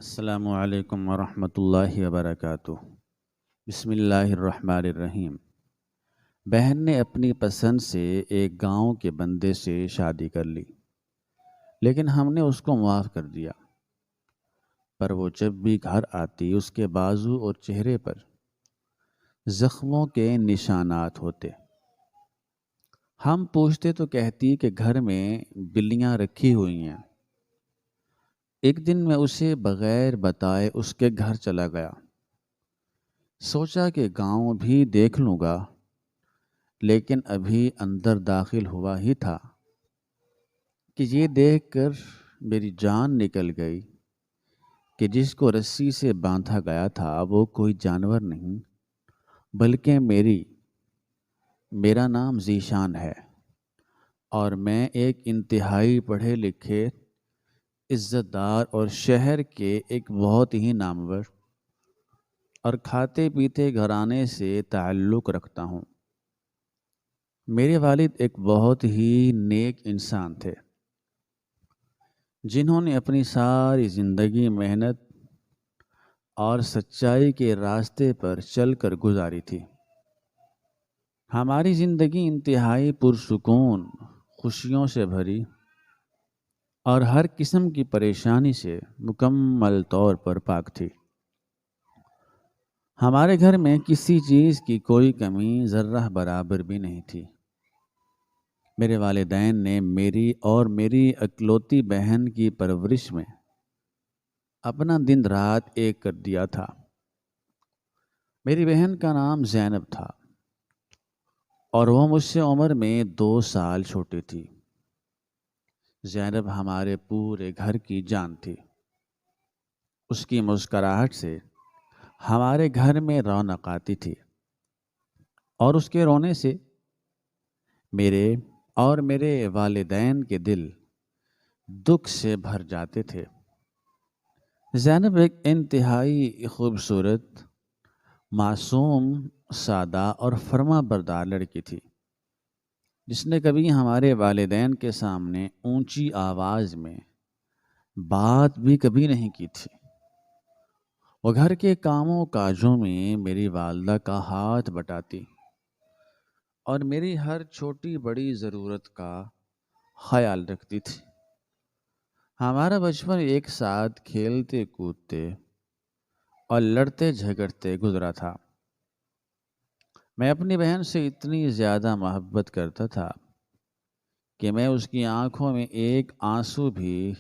السلام علیکم ورحمۃ اللہ وبرکاتہ۔ بسم اللہ الرحمن الرحیم۔ بہن نے اپنی پسند سے ایک گاؤں کے بندے سے شادی کر لی، لیکن ہم نے اس کو معاف کر دیا۔ پر وہ جب بھی گھر آتی اس کے بازو اور چہرے پر زخموں کے نشانات ہوتے۔ ہم پوچھتے تو کہتی کہ گھر میں بلیاں رکھی ہوئی ہیں۔ ایک دن میں اسے بغیر بتائے اس کے گھر چلا گیا۔ سوچا کہ گاؤں بھی دیکھ لوں گا، لیکن ابھی اندر داخل ہوا ہی تھا کہ یہ دیکھ کر میری جان نکل گئی کہ جس کو رسی سے باندھا گیا تھا وہ کوئی جانور نہیں بلکہ میرا نام ذیشان ہے، اور میں ایک انتہائی پڑھے لکھے، عزت دار اور شہر کے ایک بہت ہی نامور اور کھاتے پیتے گھرانے سے تعلق رکھتا ہوں۔ میرے والد ایک بہت ہی نیک انسان تھے، جنہوں نے اپنی ساری زندگی محنت اور سچائی کے راستے پر چل کر گزاری تھی۔ ہماری زندگی انتہائی پرسکون، خوشیوں سے بھری اور ہر قسم کی پریشانی سے مکمل طور پر پاک تھی۔ ہمارے گھر میں کسی چیز کی کوئی کمی ذرہ برابر بھی نہیں تھی۔ میرے والدین نے میری اور میری اکلوتی بہن کی پرورش میں اپنا دن رات ایک کر دیا تھا۔ میری بہن کا نام زینب تھا اور وہ مجھ سے عمر میں 2 سال چھوٹی تھی۔ زینب ہمارے پورے گھر کی جان تھی۔ اس کی مسکراہٹ سے ہمارے گھر میں رونق آتی تھی، اور اس کے رونے سے میرے اور میرے والدین کے دل دکھ سے بھر جاتے تھے۔ زینب ایک انتہائی خوبصورت، معصوم، سادہ اور فرما بردار لڑکی تھی، جس نے کبھی ہمارے والدین کے سامنے اونچی آواز میں بات بھی کبھی نہیں کی تھی۔ وہ گھر کے کاموں کاجوں میں میری والدہ کا ہاتھ بٹاتی اور میری ہر چھوٹی بڑی ضرورت کا خیال رکھتی تھی۔ ہمارا بچپن ایک ساتھ کھیلتے کودتے اور لڑتے جھگڑتے گزرا تھا۔ میں اپنی بہن سے اتنی زیادہ محبت کرتا تھا کہ میں اس کی آنکھوں میں ایک آنسو بھی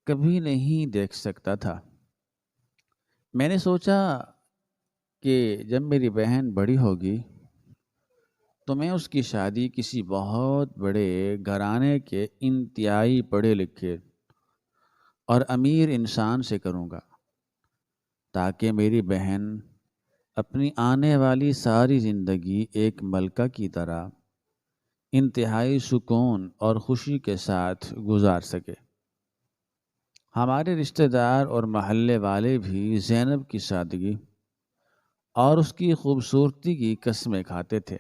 کبھی نہیں دیکھ سکتا تھا۔ میں نے سوچا کہ جب میری بہن بڑی ہوگی تو میں اس کی شادی کسی بہت بڑے گھرانے کے انتہائی پڑھے لکھے اور امیر انسان سے کروں گا، تاکہ میری بہن اپنی آنے والی ساری زندگی ایک ملکہ کی طرح انتہائی سکون اور خوشی کے ساتھ گزار سکے۔ ہمارے رشتہ دار اور محلے والے بھی زینب کی سادگی اور اس کی خوبصورتی کی قسمیں کھاتے تھے،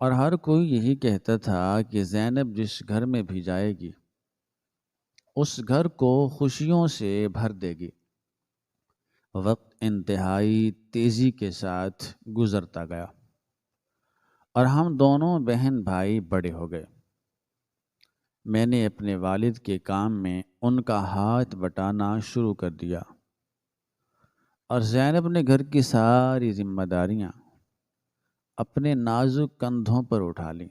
اور ہر کوئی یہی کہتا تھا کہ زینب جس گھر میں بھی جائے گی اس گھر کو خوشیوں سے بھر دے گی۔ وقت انتہائی تیزی کے ساتھ گزرتا گیا اور ہم دونوں بہن بھائی بڑے ہو گئے۔ میں نے اپنے والد کے کام میں ان کا ہاتھ بٹانا شروع کر دیا، اور زینب نے گھر کی ساری ذمہ داریاں اپنے نازک کندھوں پر اٹھا لی۔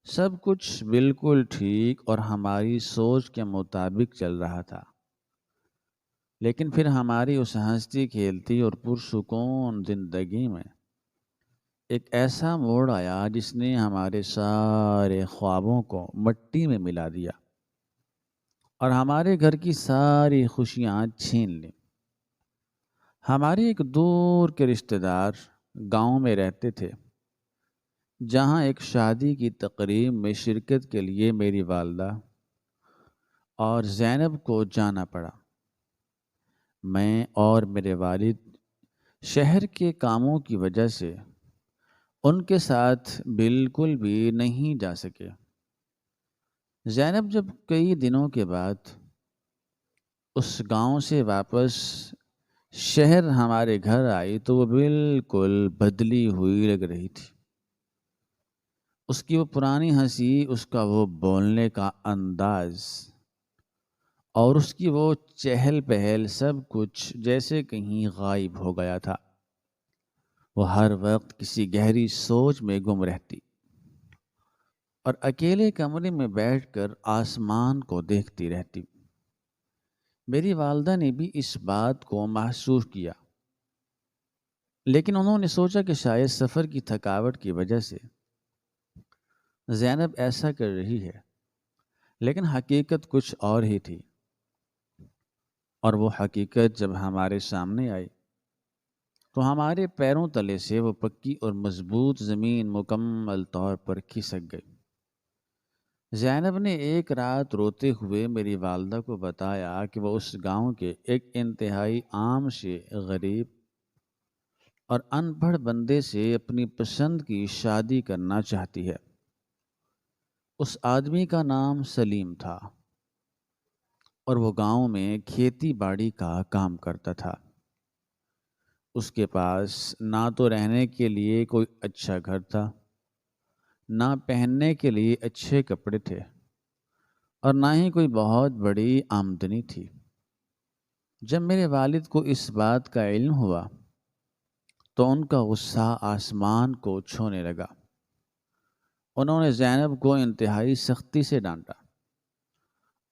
سب کچھ بالکل ٹھیک اور ہماری سوچ کے مطابق چل رہا تھا، لیکن پھر ہماری اس ہنستی کھیلتی اور پرسکون زندگی میں ایک ایسا موڑ آیا جس نے ہمارے سارے خوابوں کو مٹی میں ملا دیا اور ہمارے گھر کی ساری خوشیاں چھین لیں۔ ہمارے ایک دور کے رشتہ دار گاؤں میں رہتے تھے، جہاں ایک شادی کی تقریب میں شرکت کے لیے میری والدہ اور زینب کو جانا پڑا۔ میں اور میرے والد شہر کے کاموں کی وجہ سے ان کے ساتھ بالکل بھی نہیں جا سکے۔ زینب جب کئی دنوں کے بعد اس گاؤں سے واپس شہر ہمارے گھر آئی تو وہ بالکل بدلی ہوئی لگ رہی تھی۔ اس کی وہ پرانی ہنسی، اس کا وہ بولنے کا انداز اور اس کی وہ چہل پہل، سب کچھ جیسے کہیں غائب ہو گیا تھا۔ وہ ہر وقت کسی گہری سوچ میں گم رہتی اور اکیلے کمرے میں بیٹھ کر آسمان کو دیکھتی رہتی۔ میری والدہ نے بھی اس بات کو محسوس کیا، لیکن انہوں نے سوچا کہ شاید سفر کی تھکاوٹ کی وجہ سے زینب ایسا کر رہی ہے، لیکن حقیقت کچھ اور ہی تھی۔ اور وہ حقیقت جب ہمارے سامنے آئی تو ہمارے پیروں تلے سے وہ پکی اور مضبوط زمین مکمل طور پر کھسک گئی۔ زینب نے ایک رات روتے ہوئے میری والدہ کو بتایا کہ وہ اس گاؤں کے ایک انتہائی عام سے غریب اور ان پڑھ بندے سے اپنی پسند کی شادی کرنا چاہتی ہے۔ اس آدمی کا نام سلیم تھا اور وہ گاؤں میں کھیتی باڑی کا کام کرتا تھا۔ اس کے پاس نہ تو رہنے کے لیے کوئی اچھا گھر تھا، نہ پہننے کے لیے اچھے کپڑے تھے، اور نہ ہی کوئی بہت بڑی آمدنی تھی۔ جب میرے والد کو اس بات کا علم ہوا تو ان کا غصہ آسمان کو چھونے لگا۔ انہوں نے زینب کو انتہائی سختی سے ڈانٹا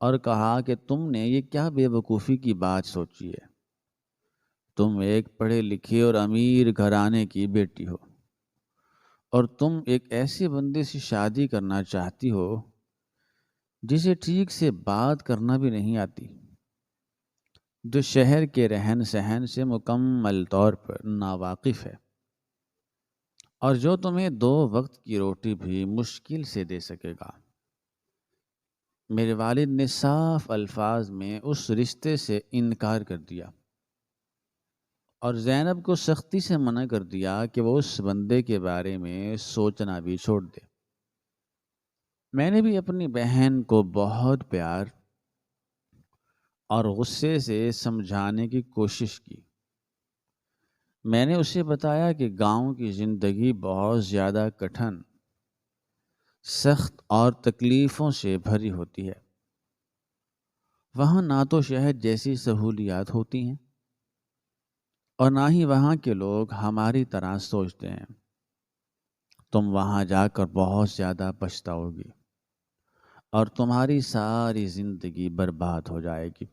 اور کہا کہ تم نے یہ کیا بے وقوفی کی بات سوچی ہے؟ تم ایک پڑھے لکھے اور امیر گھرانے کی بیٹی ہو، اور تم ایک ایسے بندے سے شادی کرنا چاہتی ہو جسے ٹھیک سے بات کرنا بھی نہیں آتی، جو شہر کے رہن سہن سے مکمل طور پر ناواقف ہے، اور جو تمہیں 2 وقت کی روٹی بھی مشکل سے دے سکے گا۔ میرے والد نے صاف الفاظ میں اس رشتے سے انکار کر دیا اور زینب کو سختی سے منع کر دیا کہ وہ اس بندے کے بارے میں سوچنا بھی چھوڑ دے۔ میں نے بھی اپنی بہن کو بہت پیار اور غصے سے سمجھانے کی کوشش کی۔ میں نے اسے بتایا کہ گاؤں کی زندگی بہت زیادہ کٹھن، سخت اور تکلیفوں سے بھری ہوتی ہے۔ وہاں نہ تو شہر جیسی سہولیات ہوتی ہیں اور نہ ہی وہاں کے لوگ ہماری طرح سوچتے ہیں۔ تم وہاں جا کر بہت زیادہ پچھتاؤ گی اور تمہاری ساری زندگی برباد ہو جائے گی۔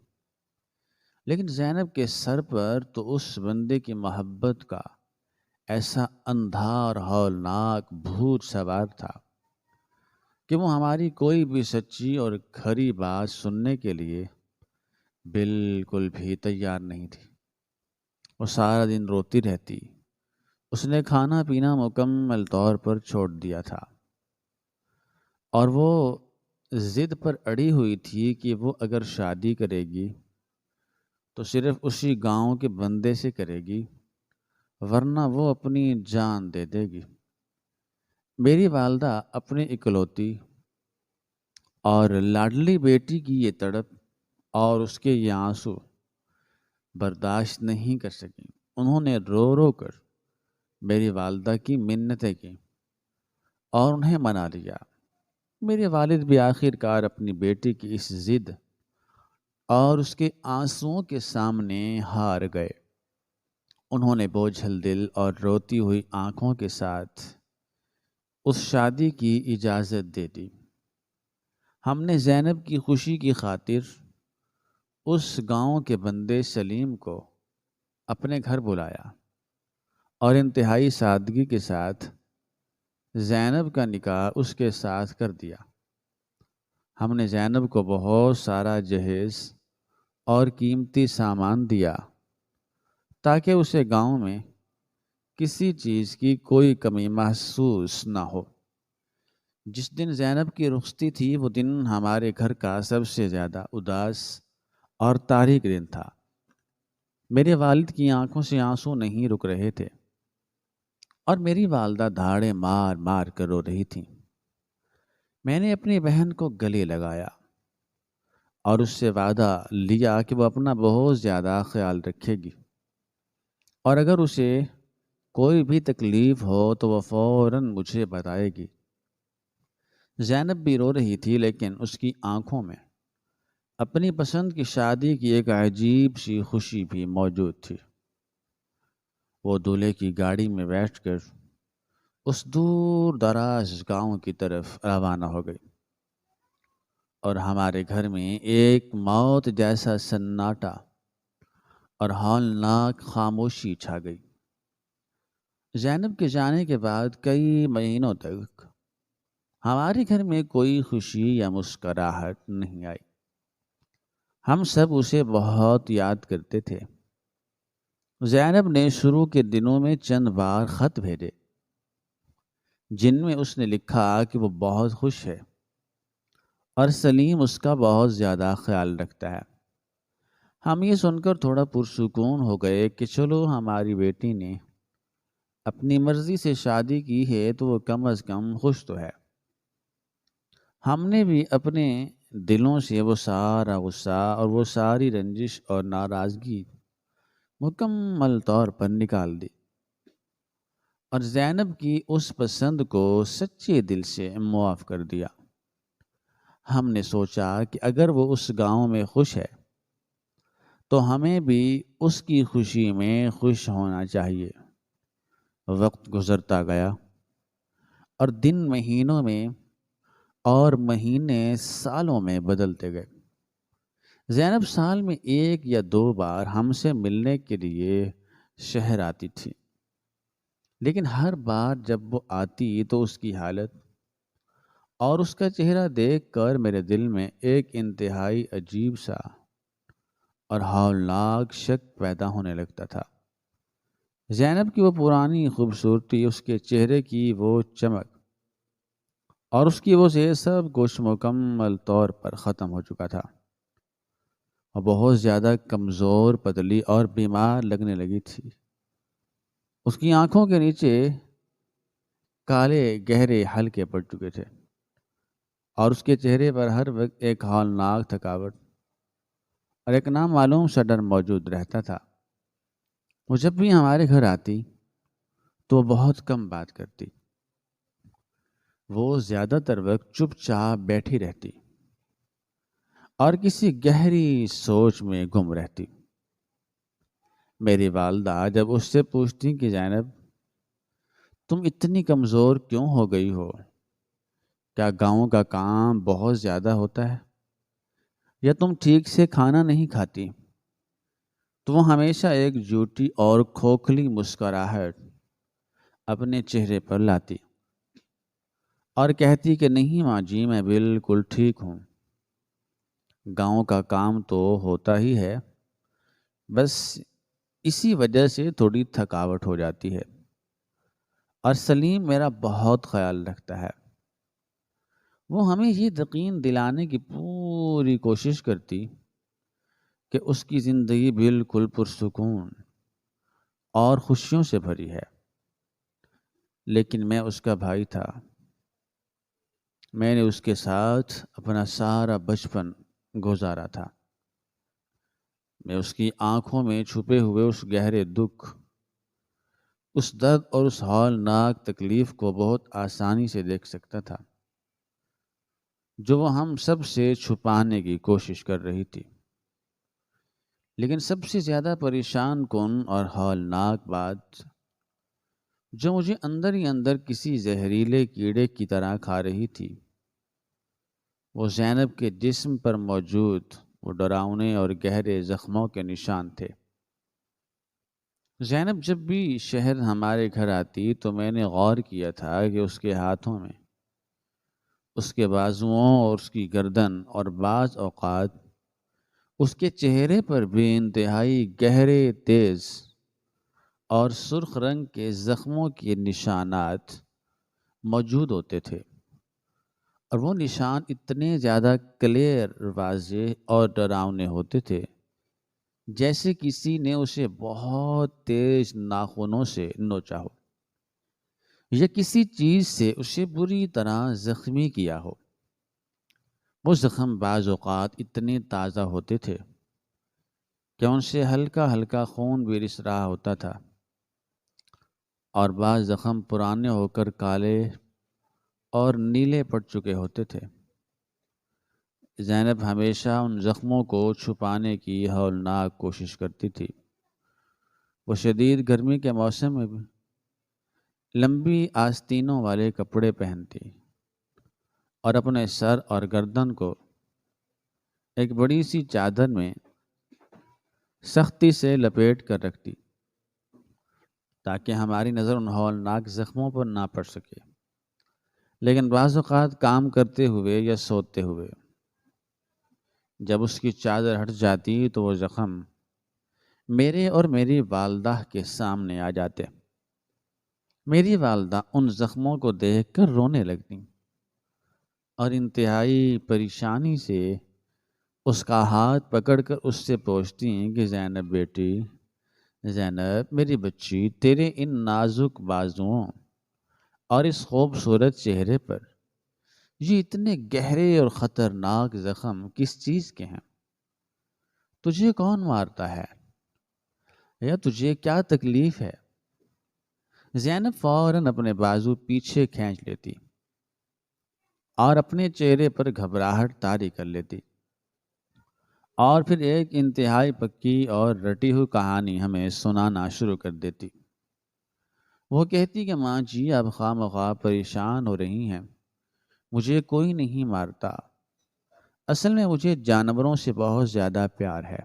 لیکن زینب کے سر پر تو اس بندے کی محبت کا ایسا اندھا اور ہولناک بھوت سوار تھا کہ وہ ہماری کوئی بھی سچی اور کھری بات سننے کے لیے بالکل بھی تیار نہیں تھی۔ وہ سارا دن روتی رہتی۔ اس نے کھانا پینا مکمل طور پر چھوڑ دیا تھا اور وہ ضد پر اڑی ہوئی تھی کہ وہ اگر شادی کرے گی تو صرف اسی گاؤں کے بندے سے کرے گی، ورنہ وہ اپنی جان دے دے گی۔ میری والدہ اپنی اکلوتی اور لاڈلی بیٹی کی یہ تڑپ اور اس کے یہ آنسو برداشت نہیں کر سکیں۔ انہوں نے رو رو کر میری والدہ کی منتیں کی اور انہیں منا لیا۔ میرے والد بھی آخر کار اپنی بیٹی کی اس ضد اور اس کے آنسوؤں کے سامنے ہار گئے۔ انہوں نے بوجھل دل اور روتی ہوئی آنکھوں کے ساتھ اس شادی کی اجازت دے دی۔ ہم نے زینب کی خوشی کی خاطر اس گاؤں کے بندے سلیم کو اپنے گھر بلایا اور انتہائی سادگی کے ساتھ زینب کا نکاح اس کے ساتھ کر دیا۔ ہم نے زینب کو بہت سارا جہیز اور قیمتی سامان دیا تاکہ اسے گاؤں میں کسی چیز کی کوئی کمی محسوس نہ ہو۔ جس دن زینب کی رخصتی تھی وہ دن ہمارے گھر کا سب سے زیادہ اداس اور تاریک دن تھا۔ میرے والد کی آنکھوں سے آنسو نہیں رک رہے تھے اور میری والدہ دھاڑے مار مار کر رو رہی تھیں۔ میں نے اپنی بہن کو گلے لگایا اور اس سے وعدہ لیا کہ وہ اپنا بہت زیادہ خیال رکھے گی، اور اگر اسے کوئی بھی تکلیف ہو تو وہ فوراً مجھے بتائے گی۔ زینب بھی رو رہی تھی، لیکن اس کی آنکھوں میں اپنی پسند کی شادی کی ایک عجیب سی خوشی بھی موجود تھی۔ وہ دولہے کی گاڑی میں بیٹھ کر اس دور دراز گاؤں کی طرف روانہ ہو گئی، اور ہمارے گھر میں ایک موت جیسا سناٹا اور ہولناک خاموشی چھا گئی۔ زینب کے جانے کے بعد کئی مہینوں تک ہمارے گھر میں کوئی خوشی یا مسکراہٹ نہیں آئی۔ ہم سب اسے بہت یاد کرتے تھے۔ زینب نے شروع کے دنوں میں چند بار خط بھیجے، جن میں اس نے لکھا کہ وہ بہت خوش ہے اور سلیم اس کا بہت زیادہ خیال رکھتا ہے۔ ہم یہ سن کر تھوڑا پرسکون ہو گئے کہ چلو ہماری بیٹی نے اپنی مرضی سے شادی کی ہے تو وہ کم از کم خوش تو ہے۔ ہم نے بھی اپنے دلوں سے وہ سارا غصہ اور وہ ساری رنجش اور ناراضگی مکمل طور پر نکال دی، اور زینب کی اس پسند کو سچے دل سے معاف کر دیا۔ ہم نے سوچا کہ اگر وہ اس گاؤں میں خوش ہے تو ہمیں بھی اس کی خوشی میں خوش ہونا چاہیے۔ وقت گزرتا گیا، اور دن مہینوں میں اور مہینے سالوں میں بدلتے گئے۔ زینب سال میں 1 یا 2 بار ہم سے ملنے کے لیے شہر آتی تھی، لیکن ہر بار جب وہ آتی تو اس کی حالت اور اس کا چہرہ دیکھ کر میرے دل میں ایک انتہائی عجیب سا اور ہولناک شک پیدا ہونے لگتا تھا۔ زینب کی وہ پرانی خوبصورتی، اس کے چہرے کی وہ چمک اور اس کی وہ صحت، سب کچھ مکمل طور پر ختم ہو چکا تھا، اور بہت زیادہ کمزور، پتلی اور بیمار لگنے لگی تھی۔ اس کی آنکھوں کے نیچے کالے گہرے حلقے پڑ چکے تھے، اور اس کے چہرے پر ہر وقت ایک ہولناک تھکاوٹ اور ایک نامعلوم سا ڈر موجود رہتا تھا۔ وہ جب بھی ہمارے گھر آتی تو وہ بہت کم بات کرتی، وہ زیادہ تر وقت چپ چاپ بیٹھی رہتی اور کسی گہری سوچ میں گم رہتی۔ میری والدہ جب اس سے پوچھتی کہ زینب تم اتنی کمزور کیوں ہو گئی ہو، کیا گاؤں کا کام بہت زیادہ ہوتا ہے یا تم ٹھیک سے کھانا نہیں کھاتی، تو وہ ہمیشہ ایک جھوٹی اور کھوکھلی مسکراہٹ اپنے چہرے پر لاتی اور کہتی کہ نہیں ماں جی، میں بالکل ٹھیک ہوں، گاؤں کا کام تو ہوتا ہی ہے، بس اسی وجہ سے تھوڑی تھکاوٹ ہو جاتی ہے، اور سلیم میرا بہت خیال رکھتا ہے۔ وہ ہمیں یہ یقین دلانے کی پوری کوشش کرتی کہ اس کی زندگی بالکل پرسکون اور خوشیوں سے بھری ہے، لیکن میں اس کا بھائی تھا۔ میں نے اس کے ساتھ اپنا سارا بچپن گزارا تھا۔ میں اس کی آنکھوں میں چھپے ہوئے اس گہرے دکھ، اس درد اور اس ہولناک تکلیف کو بہت آسانی سے دیکھ سکتا تھا، جو وہ ہم سب سے چھپانے کی کوشش کر رہی تھی۔ لیکن سب سے زیادہ پریشان کن اور ہولناک بات جو مجھے اندر ہی اندر کسی زہریلے کیڑے کی طرح کھا رہی تھی، وہ زینب کے جسم پر موجود وہ ڈراؤنے اور گہرے زخموں کے نشان تھے۔ زینب جب بھی شہر ہمارے گھر آتی تو میں نے غور کیا تھا کہ اس کے ہاتھوں میں، اس کے بازوؤں اور اس کی گردن اور بعض اوقات اس کے چہرے پر بھی انتہائی گہرے، تیز اور سرخ رنگ کے زخموں کے نشانات موجود ہوتے تھے، اور وہ نشان اتنے زیادہ کلیئر، واضح اور ڈراؤنے ہوتے تھے جیسے کسی نے اسے بہت تیز ناخنوں سے نوچا ہو یا کسی چیز سے اسے بری طرح زخمی کیا ہو۔ وہ زخم بعض اوقات اتنے تازہ ہوتے تھے کہ ان سے ہلکا ہلکا خون بھی رس رہا ہوتا تھا، اور بعض زخم پرانے ہو کر کالے اور نیلے پڑ چکے ہوتے تھے۔ زینب ہمیشہ ان زخموں کو چھپانے کی ہولناک کوشش کرتی تھی۔ وہ شدید گرمی کے موسم میں بھی لمبی آستینوں والے کپڑے پہنتی اور اپنے سر اور گردن کو ایک بڑی سی چادر میں سختی سے لپیٹ کر رکھتی تاکہ ہماری نظر ان ہولناک زخموں پر نہ پڑ سکے۔ لیکن بعض اوقات کام کرتے ہوئے یا سوتے ہوئے جب اس کی چادر ہٹ جاتی تو وہ زخم میرے اور میری والدہ کے سامنے آ جاتے۔ میری والدہ ان زخموں کو دیکھ کر رونے لگتی اور انتہائی پریشانی سے اس کا ہاتھ پکڑ کر اس سے پوچھتی ہیں کہ زینب بیٹی، زینب میری بچی، تیرے ان نازک بازوؤں اور اس خوبصورت چہرے پر یہ اتنے گہرے اور خطرناک زخم کس چیز کے ہیں؟ تجھے کون مارتا ہے یا تجھے کیا تکلیف ہے؟ زینب فوراً اپنے بازو پیچھے کھینچ لیتی اور اپنے چہرے پر گھبراہٹ طاری کر لیتی، اور پھر ایک انتہائی پکی اور رٹی ہوئی کہانی ہمیں سنانا شروع کر دیتی۔ وہ کہتی کہ ماں جی آپ خواہ مخواہ پریشان ہو رہی ہیں، مجھے کوئی نہیں مارتا، اصل میں مجھے جانوروں سے بہت زیادہ پیار ہے،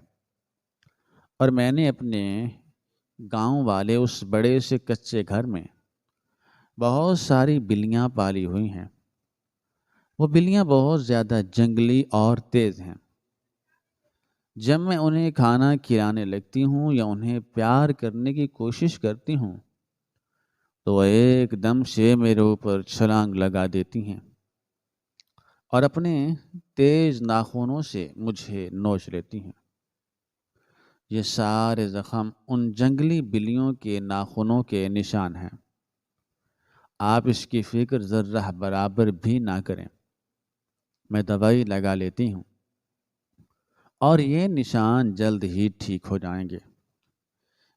اور میں نے اپنے گاؤں والے اس بڑے سے کچے گھر میں بہت ساری بلیاں پالی ہوئی ہیں۔ وہ بلیاں بہت زیادہ جنگلی اور تیز ہیں۔ جب میں انہیں کھانا کھلانے لگتی ہوں یا انہیں پیار کرنے کی کوشش کرتی ہوں تو وہ ایک دم سے میرے اوپر چھلانگ لگا دیتی ہیں اور اپنے تیز ناخنوں سے مجھے نوچ لیتی ہیں۔ یہ سارے زخم ان جنگلی بلیوں کے ناخنوں کے نشان ہیں۔ آپ اس کی فکر ذرہ برابر بھی نہ کریں، میں دوائی لگا لیتی ہوں اور یہ نشان جلد ہی ٹھیک ہو جائیں گے۔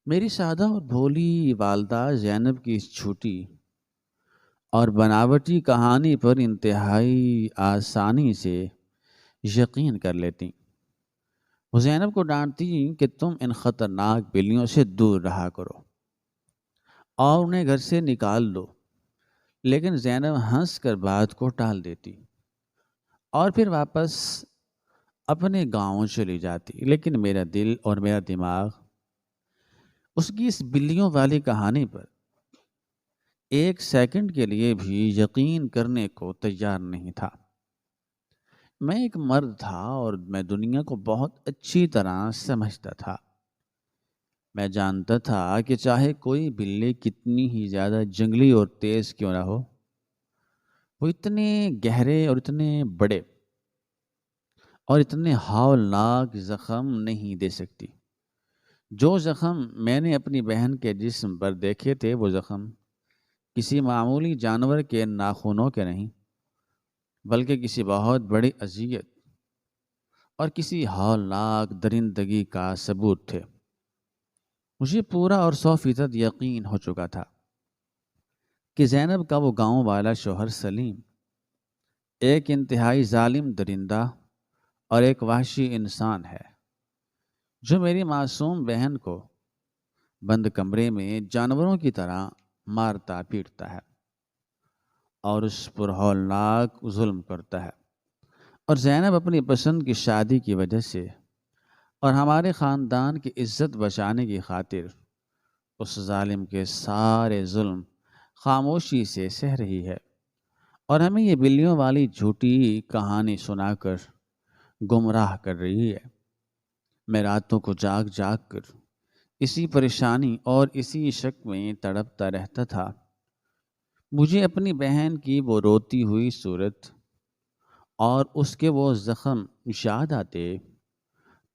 میری سادہ اور بھولی والدہ زینب کی اس چھوٹی اور بناوٹی کہانی پر انتہائی آسانی سے یقین کر لیتی۔ وہ زینب کو ڈانٹتی کہ تم ان خطرناک بلیوں سے دور رہا کرو اور انہیں گھر سے نکال دو، لیکن زینب ہنس کر بات کو ٹال دیتی اور پھر واپس اپنے گاؤں چلی جاتی۔ لیکن میرا دل اور میرا دماغ اس کی اس بلیوں والی کہانی پر ایک سیکنڈ کے لیے بھی یقین کرنے کو تیار نہیں تھا۔ میں ایک مرد تھا اور میں دنیا کو بہت اچھی طرح سمجھتا تھا۔ میں جانتا تھا کہ چاہے کوئی بلی کتنی ہی زیادہ جنگلی اور تیز کیوں نہ ہو، وہ اتنے گہرے اور اتنے بڑے اور اتنے ہولناک زخم نہیں دے سکتی۔ جو زخم میں نے اپنی بہن کے جسم پر دیکھے تھے وہ زخم کسی معمولی جانور کے ناخنوں کے نہیں، بلکہ کسی بہت بڑی اذیت اور کسی ہولناک درندگی کا ثبوت تھے۔ مجھے پورا اور 100% یقین ہو چکا تھا کہ زینب کا وہ گاؤں والا شوہر سلیم ایک انتہائی ظالم درندہ اور ایک وحشی انسان ہے، جو میری معصوم بہن کو بند کمرے میں جانوروں کی طرح مارتا پیٹتا ہے اور اس پر ہولناک ظلم کرتا ہے۔ اور زینب اپنی پسند کی شادی کی وجہ سے اور ہمارے خاندان کی عزت بچانے کی خاطر اس ظالم کے سارے ظلم خاموشی سے سہ رہی ہے، اور ہمیں یہ بلیوں والی جھوٹی کہانی سنا کر گمراہ کر رہی ہے۔ میں راتوں کو جاگ جاگ کر اسی پریشانی اور اسی شک میں تڑپتا رہتا تھا۔ مجھے اپنی بہن کی وہ روتی ہوئی صورت اور اس کے وہ زخم یاد آتے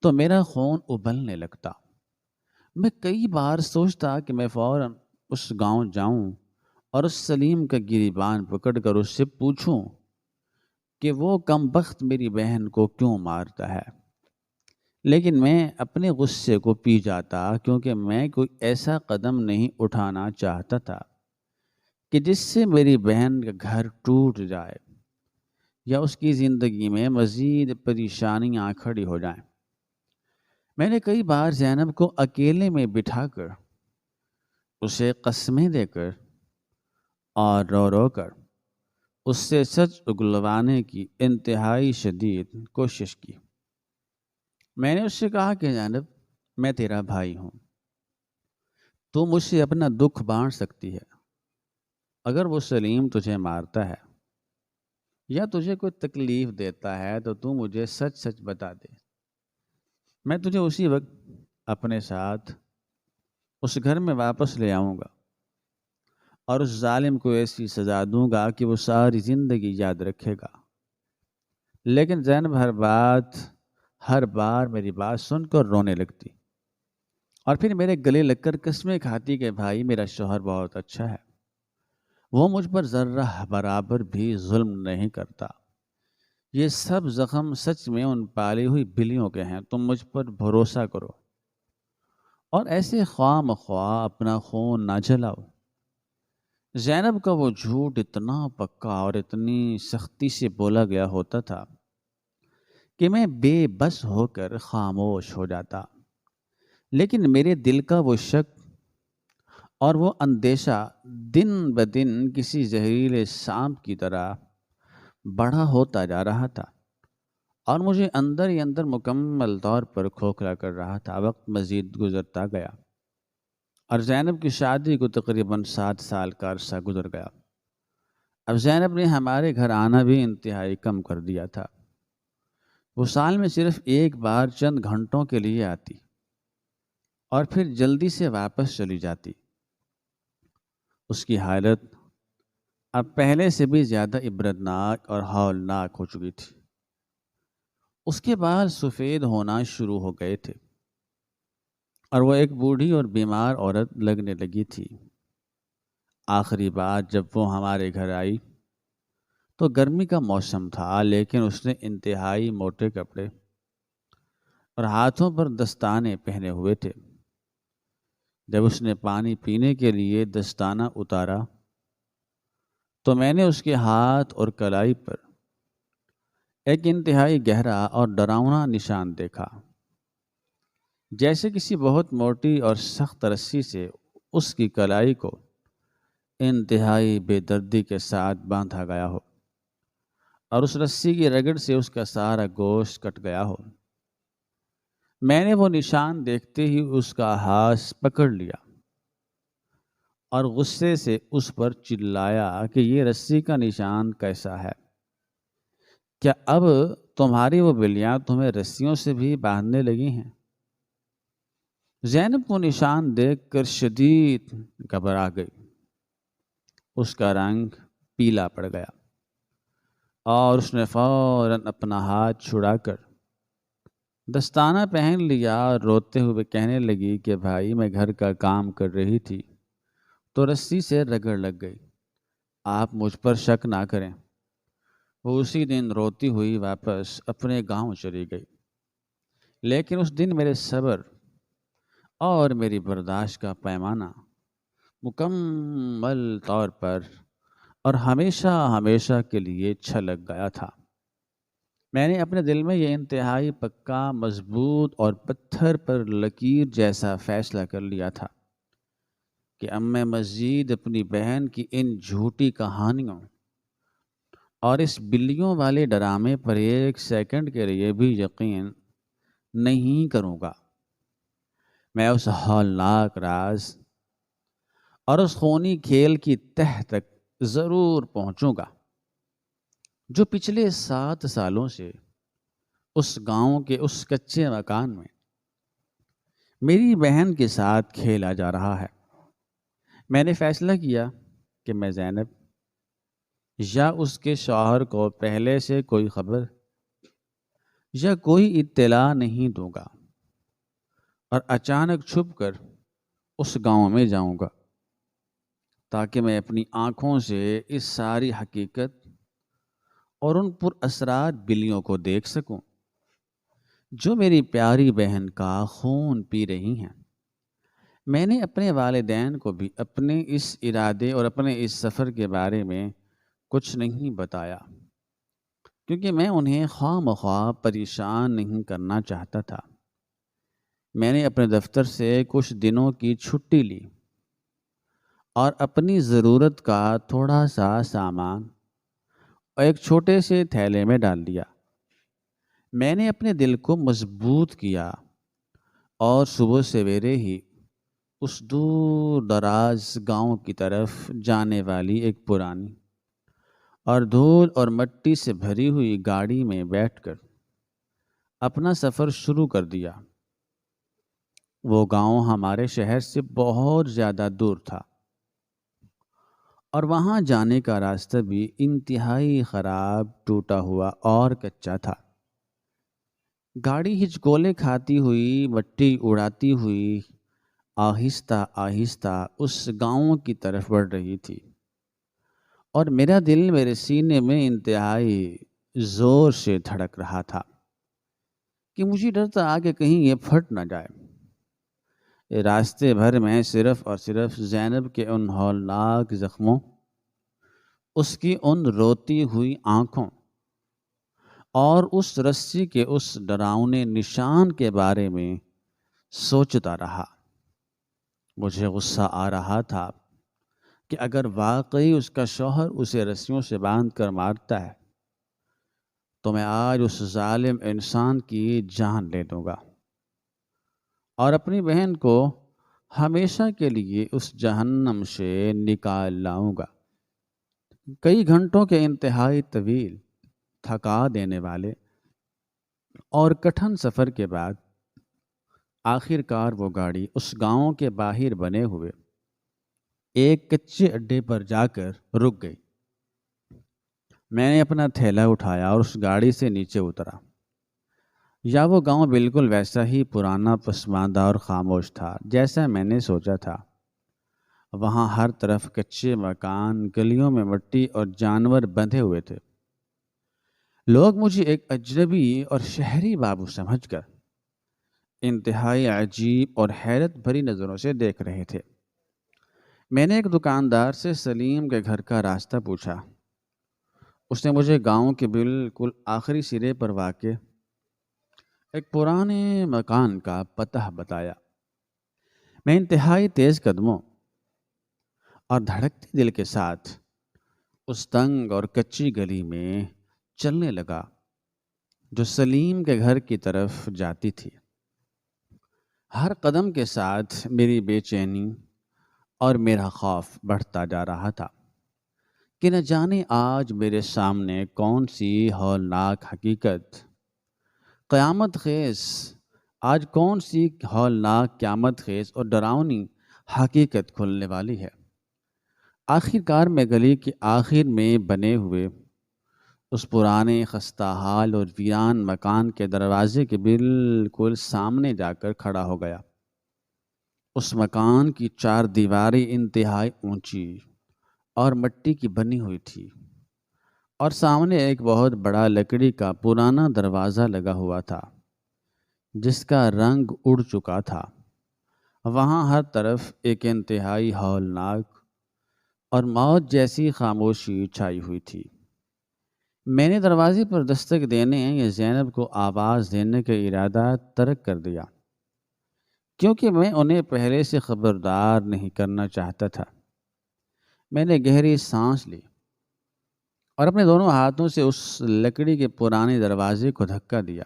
تو میرا خون ابلنے لگتا۔ میں کئی بار سوچتا کہ میں فوراً اس گاؤں جاؤں اور اس سلیم کا گریبان پکڑ کر اس سے پوچھوں کہ وہ کم بخت میری بہن کو کیوں مارتا ہے، لیکن میں اپنے غصے کو پی جاتا کیونکہ میں کوئی ایسا قدم نہیں اٹھانا چاہتا تھا کہ جس سے میری بہن کا گھر ٹوٹ جائے یا اس کی زندگی میں مزید پریشانیاں کھڑی ہو جائیں۔ میں نے کئی بار زینب کو اکیلے میں بٹھا کر اسے قسمیں دے کر اور رو رو کر اس سے سچ اگلوانے کی انتہائی شدید کوشش کی۔ میں نے اس سے کہا کہ زینب، میں تیرا بھائی ہوں، تو مجھ سے اپنا دکھ بانٹ سکتی ہے۔ اگر وہ سلیم تجھے مارتا ہے یا تجھے کوئی تکلیف دیتا ہے تو مجھے سچ سچ بتا دے، میں تجھے اسی وقت اپنے ساتھ اس گھر میں واپس لے آؤں گا اور اس ظالم کو ایسی سزا دوں گا کہ وہ ساری زندگی یاد رکھے گا۔ لیکن زینب ہر بار میری بات سن کر رونے لگتی اور پھر میرے گلے لگ کر قسمیں کھاتی کہ بھائی، میرا شوہر بہت اچھا ہے، وہ مجھ پر ذرہ برابر بھی ظلم نہیں کرتا، یہ سب زخم سچ میں ان پالی ہوئی بلیوں کے ہیں، تم مجھ پر بھروسہ کرو اور ایسے خواہ مخواہ اپنا خون نہ جلاؤ۔ زینب کا وہ جھوٹ اتنا پکا اور اتنی سختی سے بولا گیا ہوتا تھا کہ میں بے بس ہو کر خاموش ہو جاتا، لیکن میرے دل کا وہ شک اور وہ اندیشہ دن بدن کسی زہریلے سانپ کی طرح بڑا ہوتا جا رہا تھا اور مجھے اندر ہی اندر مکمل طور پر کھوکھلا کر رہا تھا۔ وقت مزید گزرتا گیا اور زینب کی شادی کو تقریباً 7 سال کا عرصہ گزر گیا۔ اب زینب نے ہمارے گھر آنا بھی انتہائی کم کر دیا تھا، وہ سال میں صرف ایک بار چند گھنٹوں کے لیے آتی اور پھر جلدی سے واپس چلی جاتی۔ اس کی حالت اب پہلے سے بھی زیادہ عبرتناک اور ہولناک ہو چکی تھی۔ اس کے بال سفید ہونا شروع ہو گئے تھے اور وہ ایک بوڑھی اور بیمار عورت لگنے لگی تھی۔ آخری بار جب وہ ہمارے گھر آئی تو گرمی کا موسم تھا، لیکن اس نے انتہائی موٹے کپڑے اور ہاتھوں پر دستانے پہنے ہوئے تھے۔ جب اس نے پانی پینے کے لیے دستانہ اتارا تو میں نے اس کے ہاتھ اور کلائی پر ایک انتہائی گہرا اور ڈراؤنا نشان دیکھا، جیسے کسی بہت موٹی اور سخت رسی سے اس کی کلائی کو انتہائی بے دردی کے ساتھ باندھا گیا ہو اور اس رسی کی رگڑ سے اس کا سارا گوشت کٹ گیا ہو۔ میں نے وہ نشان دیکھتے ہی اس کا ہاتھ پکڑ لیا اور غصے سے اس پر چلایا کہ یہ رسی کا نشان کیسا ہے؟ کیا اب تمہاری وہ بلیاں تمہیں رسیوں سے بھی باندھنے لگی ہیں؟ زینب کو نشان دیکھ کر شدید گھبرا گئی، اس کا رنگ پیلا پڑ گیا اور اس نے فوراً اپنا ہاتھ چھڑا کر دستانہ پہن لیا اور روتے ہوئے کہنے لگی کہ بھائی، میں گھر کا کام کر رہی تھی تو رسی سے رگڑ لگ گئی، آپ مجھ پر شک نہ کریں۔ وہ اسی دن روتی ہوئی واپس اپنے گاؤں چلی گئی، لیکن اس دن میرے صبر اور میری برداشت کا پیمانہ مکمل طور پر اور ہمیشہ ہمیشہ کے لیے چھلک گیا تھا۔ میں نے اپنے دل میں یہ انتہائی پکا، مضبوط اور پتھر پر لکیر جیسا فیصلہ کر لیا تھا کہ اب میں مزید اپنی بہن کی ان جھوٹی کہانیوں اور اس بلیوں والے ڈرامے پر ایک سیکنڈ کے لیے بھی یقین نہیں کروں گا۔ میں اس ہولناک راز اور اس خونی کھیل کی تہہ تک ضرور پہنچوں گا جو پچھلے 7 سالوں سے اس گاؤں کے اس کچے مکان میں میری بہن کے ساتھ کھیلا جا رہا ہے۔ میں نے فیصلہ کیا کہ میں زینب یا اس کے شوہر کو پہلے سے کوئی خبر یا کوئی اطلاع نہیں دوں گا اور اچانک چھپ کر اس گاؤں میں جاؤں گا تاکہ میں اپنی آنکھوں سے اس ساری حقیقت اور ان پر اسرار بلیوں کو دیکھ سکوں جو میری پیاری بہن کا خون پی رہی ہیں۔ میں نے اپنے والدین کو بھی اپنے اس ارادے اور اپنے اس سفر کے بارے میں کچھ نہیں بتایا، کیونکہ میں انہیں خواہ مخواہ پریشان نہیں کرنا چاہتا تھا۔ میں نے اپنے دفتر سے کچھ دنوں کی چھٹی لی اور اپنی ضرورت کا تھوڑا سا سامان ایک چھوٹے سے تھیلے میں ڈال دیا۔ میں نے اپنے دل کو مضبوط کیا اور صبح سویرے ہی اس دور دراز گاؤں کی طرف جانے والی ایک پرانی اور دھول اور مٹی سے بھری ہوئی گاڑی میں بیٹھ کر اپنا سفر شروع کر دیا۔ وہ گاؤں ہمارے شہر سے بہت زیادہ دور تھا اور وہاں جانے کا راستہ بھی انتہائی خراب، ٹوٹا ہوا اور کچا تھا۔ گاڑی ہچکولے کھاتی ہوئی، مٹی اڑاتی ہوئی آہستہ آہستہ اس گاؤں کی طرف بڑھ رہی تھی، اور میرا دل میرے سینے میں انتہائی زور سے دھڑک رہا تھا کہ مجھے ڈر تھا کہ کہیں یہ پھٹ نہ جائے۔ راستے بھر میں صرف اور صرف زینب کے ان ہولناک زخموں، اس کی ان روتی ہوئی آنکھوں اور اس رسی کے اس ڈراؤنے نشان کے بارے میں سوچتا رہا۔ مجھے غصہ آ رہا تھا کہ اگر واقعی اس کا شوہر اسے رسیوں سے باندھ کر مارتا ہے تو میں آج اس ظالم انسان کی جان لے لوں گا اور اپنی بہن کو ہمیشہ کے لیے اس جہنم سے نکال لاؤں گا۔ کئی گھنٹوں کے انتہائی طویل، تھکا دینے والے اور کٹھن سفر کے بعد آخر کار وہ گاڑی اس گاؤں کے باہر بنے ہوئے ایک کچے اڈے پر جا کر رک گئی۔ میں نے اپنا تھیلا اٹھایا اور اس گاڑی سے نیچے اترا۔ یا وہ گاؤں بالکل ویسا ہی پرانا، پسماندہ اور خاموش تھا جیسا میں نے سوچا تھا۔ وہاں ہر طرف کچے مکان، گلیوں میں مٹی اور جانور بندھے ہوئے تھے۔ لوگ مجھے ایک اجنبی اور شہری بابو سمجھ کر انتہائی عجیب اور حیرت بھری نظروں سے دیکھ رہے تھے۔ میں نے ایک دکاندار سے سلیم کے گھر کا راستہ پوچھا۔ اس نے مجھے گاؤں کے بالکل آخری سرے پر واقع ایک پرانے مکان کا پتہ بتایا۔ میں انتہائی تیز قدموں اور دھڑکتے دل کے ساتھ اس تنگ اور کچی گلی میں چلنے لگا جو سلیم کے گھر کی طرف جاتی تھی۔ ہر قدم کے ساتھ میری بے چینی اور میرا خوف بڑھتا جا رہا تھا کہ نہ جانے آج میرے سامنے کون سی ہولناک حقیقت، قیامت خیز، آج کون سی ہولناک، قیامت خیز اور ڈراؤنی حقیقت کھلنے والی ہے۔ آخر کار میں گلی کے آخر میں بنے ہوئے اس پرانے، خستہ حال اور ویران مکان کے دروازے کے بالکل سامنے جا کر کھڑا ہو گیا۔ اس مکان کی چار دیواریں انتہائی اونچی اور مٹی کی بنی ہوئی تھی، اور سامنے ایک بہت بڑا لکڑی کا پرانا دروازہ لگا ہوا تھا جس کا رنگ اڑ چکا تھا۔ وہاں ہر طرف ایک انتہائی ہولناک اور موت جیسی خاموشی چھائی ہوئی تھی۔ میں نے دروازے پر دستک دینے یا زینب کو آواز دینے کا ارادہ ترک کر دیا، کیونکہ میں انہیں پہلے سے خبردار نہیں کرنا چاہتا تھا۔ میں نے گہری سانس لی اور اپنے دونوں ہاتھوں سے اس لکڑی کے پرانے دروازے کو دھکا دیا۔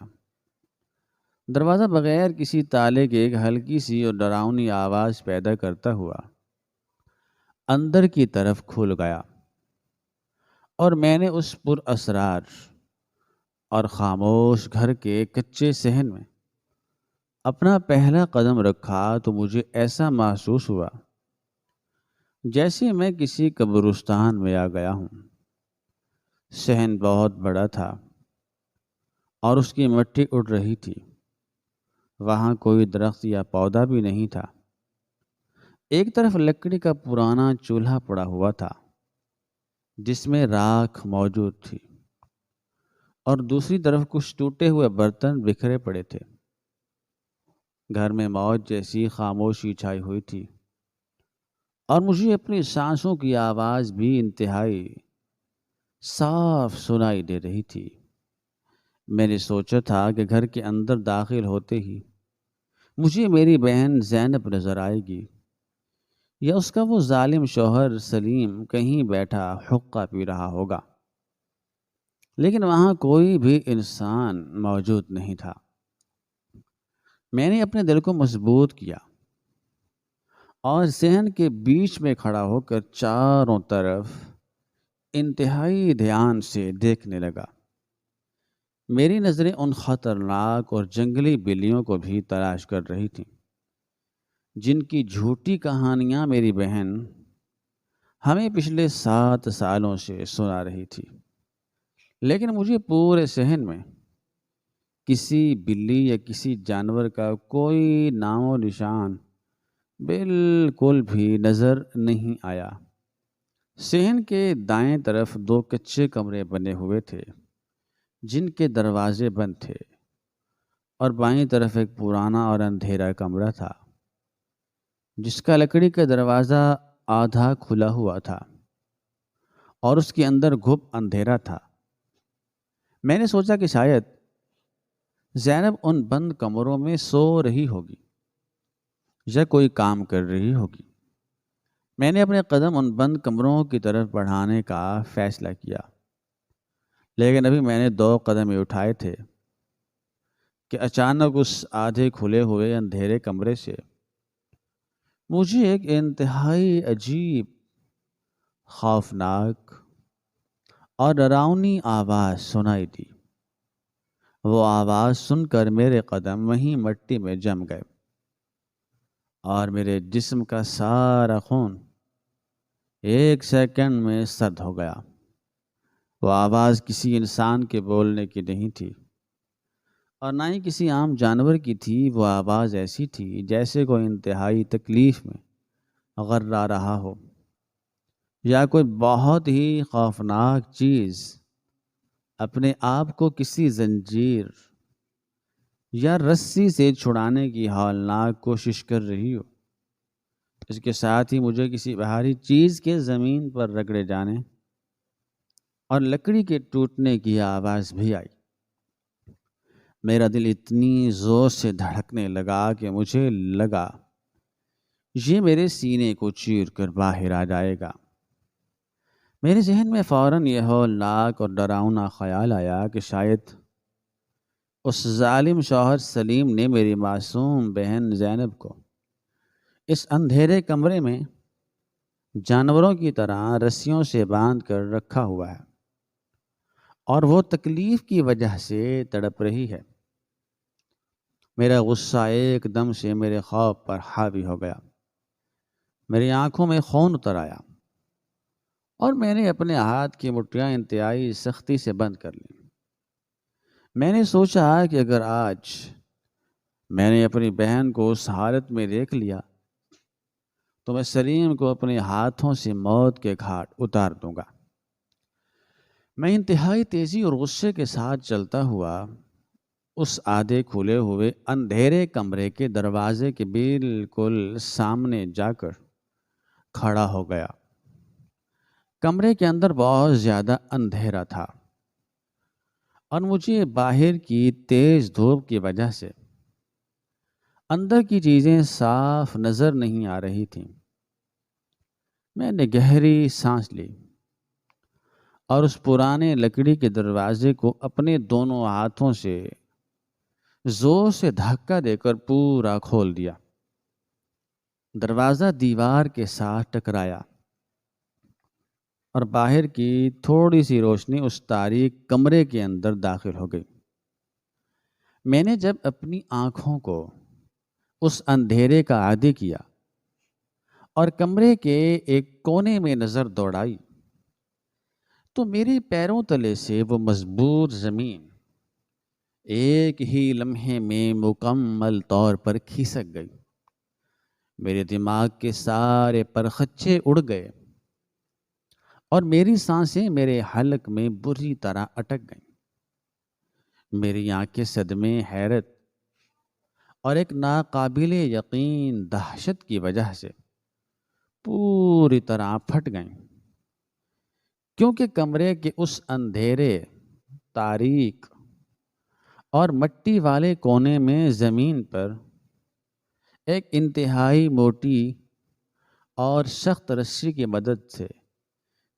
دروازہ بغیر کسی تالے کے ایک ہلکی سی اور ڈراؤنی آواز پیدا کرتا ہوا اندر کی طرف کھل گیا، اور میں نے اس پر اسرار اور خاموش گھر کے کچے صحن میں اپنا پہلا قدم رکھا تو مجھے ایسا محسوس ہوا جیسے میں کسی قبرستان میں آ گیا ہوں۔ صحن بہت بڑا تھا اور اس کی مٹی اڑ رہی تھی۔ وہاں کوئی درخت یا پودا بھی نہیں تھا۔ ایک طرف لکڑی کا پرانا چولہا پڑا ہوا تھا جس میں راکھ موجود تھی، اور دوسری طرف کچھ ٹوٹے ہوئے برتن بکھرے پڑے تھے۔ گھر میں موت جیسی خاموشی چھائی ہوئی تھی، اور مجھے اپنی سانسوں کی آواز بھی انتہائی صاف سنائی دے رہی تھی۔ میں نے سوچا تھا کہ گھر کے اندر داخل ہوتے ہی مجھے میری بہن زینب نظر آئے گی، یا اس کا وہ ظالم شوہر سلیم کہیں بیٹھا حقہ پی رہا ہوگا، لیکن وہاں کوئی بھی انسان موجود نہیں تھا۔ میں نے اپنے دل کو مضبوط کیا اور ذہن کے بیچ میں کھڑا ہو کر چاروں طرف انتہائی دھیان سے دیکھنے لگا۔ میری نظریں ان خطرناک اور جنگلی بلیوں کو بھی تلاش کر رہی تھیں جن کی جھوٹی کہانیاں میری بہن ہمیں پچھلے 7 سالوں سے سنا رہی تھی، لیکن مجھے پورے صحن میں کسی بلی یا کسی جانور کا کوئی نام و نشان بالکل بھی نظر نہیں آیا۔ صحن کے دائیں طرف 2 کچے کمرے بنے ہوئے تھے جن کے دروازے بند تھے، اور بائیں طرف ایک پرانا اور اندھیرا کمرہ تھا جس کا لکڑی کا دروازہ آدھا کھلا ہوا تھا اور اس کے اندر گھپ اندھیرا تھا۔ میں نے سوچا کہ شاید زینب ان بند کمروں میں سو رہی ہوگی یا کوئی کام کر رہی ہوگی۔ میں نے اپنے قدم ان بند کمروں کی طرف بڑھانے کا فیصلہ کیا، لیکن ابھی میں نے 2 قدم ہی اٹھائے تھے کہ اچانک اس آدھے کھلے ہوئے اندھیرے کمرے سے مجھے ایک انتہائی عجیب، خوفناک اور ڈراؤنی آواز سنائی دی۔ وہ آواز سن کر میرے قدم وہیں مٹی میں جم گئے اور میرے جسم کا سارا خون 1 سیکنڈ میں سرد ہو گیا۔ وہ آواز کسی انسان کے بولنے کی نہیں تھی اور نہ ہی کسی عام جانور کی تھی۔ وہ آواز ایسی تھی جیسے کوئی انتہائی تکلیف میں غرا رہا ہو، یا کوئی بہت ہی خوفناک چیز اپنے آپ کو کسی زنجیر یا رسی سے چھڑانے کی ہولناک کوشش کر رہی ہو۔ اس کے ساتھ ہی مجھے کسی بھاری چیز کے زمین پر رگڑے جانے اور لکڑی کے ٹوٹنے کی آواز بھی آئی۔ میرا دل اتنی زور سے دھڑکنے لگا کہ مجھے لگا یہ میرے سینے کو چیر کر باہر آ جائے گا۔ میرے ذہن میں فوراً یہ ہولناک اور ڈراؤنا خیال آیا کہ شاید اس ظالم شوہر سلیم نے میری معصوم بہن زینب کو اس اندھیرے کمرے میں جانوروں کی طرح رسیوں سے باندھ کر رکھا ہوا ہے، اور وہ تکلیف کی وجہ سے تڑپ رہی ہے۔ میرا غصہ ایک دم سے میرے خوف پر حاوی ہو گیا۔ میری آنکھوں میں خون اتر آیا اور میں نے اپنے ہاتھ کی مٹھیاں انتہائی سختی سے بند کر لیں۔ میں نے سوچا کہ اگر آج میں نے اپنی بہن کو اس حالت میں دیکھ لیا تو میں سلیم کو اپنے ہاتھوں سے موت کے گھاٹ اتار دوں گا۔ میں انتہائی تیزی اور غصے کے ساتھ چلتا ہوا اس آدھے کھلے ہوئے اندھیرے کمرے کے دروازے کے بالکل سامنے جا کر کھڑا ہو گیا۔ کمرے کے اندر بہت زیادہ اندھیرا تھا اور مجھے باہر کی تیز دھوپ کی وجہ سے اندر کی چیزیں صاف نظر نہیں آ رہی تھیں۔ میں نے گہری سانس لی اور اس پرانے لکڑی کے دروازے کو اپنے دونوں ہاتھوں سے زور سے دھکا دے کر پورا کھول دیا۔ دروازہ دیوار کے ساتھ ٹکرایا اور باہر کی تھوڑی سی روشنی اس تاریک کمرے کے اندر داخل ہو گئی۔ میں نے جب اپنی آنکھوں کو اس اندھیرے کا عادی کیا اور کمرے کے ایک کونے میں نظر دوڑائی تو میرے پیروں تلے سے وہ مضبوط زمین ایک ہی لمحے میں مکمل طور پر کھسک گئی۔ میرے دماغ کے سارے پرخچے اڑ گئے اور میری سانسیں میرے حلق میں بری طرح اٹک گئیں۔ میری آنکھیں صدمے، حیرت اور ایک ناقابل یقین دہشت کی وجہ سے پوری طرح پھٹ گئیں، کیونکہ کمرے کے اس اندھیرے، تاریک اور مٹی والے کونے میں زمین پر ایک انتہائی موٹی اور سخت رسی کی مدد سے،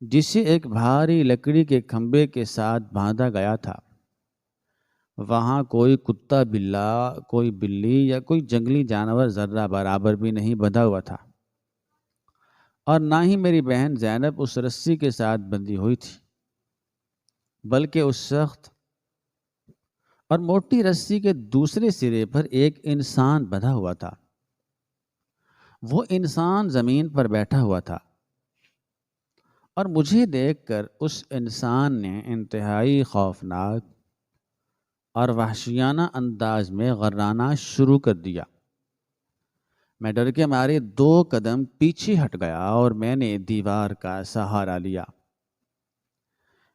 جسے ایک بھاری لکڑی کے کھمبے کے ساتھ باندھا گیا تھا، وہاں کوئی کتا بلا، کوئی بلی یا کوئی جنگلی جانور ذرہ برابر بھی نہیں بندھا ہوا تھا، اور نہ ہی میری بہن زینب اس رسی کے ساتھ بندھی ہوئی تھی، بلکہ اس سخت اور موٹی رسی کے دوسرے سرے پر ایک انسان بندھا ہوا تھا۔ وہ انسان زمین پر بیٹھا ہوا تھا، اور مجھے دیکھ کر اس انسان نے انتہائی خوفناک اور وحشیانہ انداز میں غرانا شروع کر دیا۔ میں ڈر کے مارے 2 قدم پیچھے ہٹ گیا اور میں نے دیوار کا سہارا لیا۔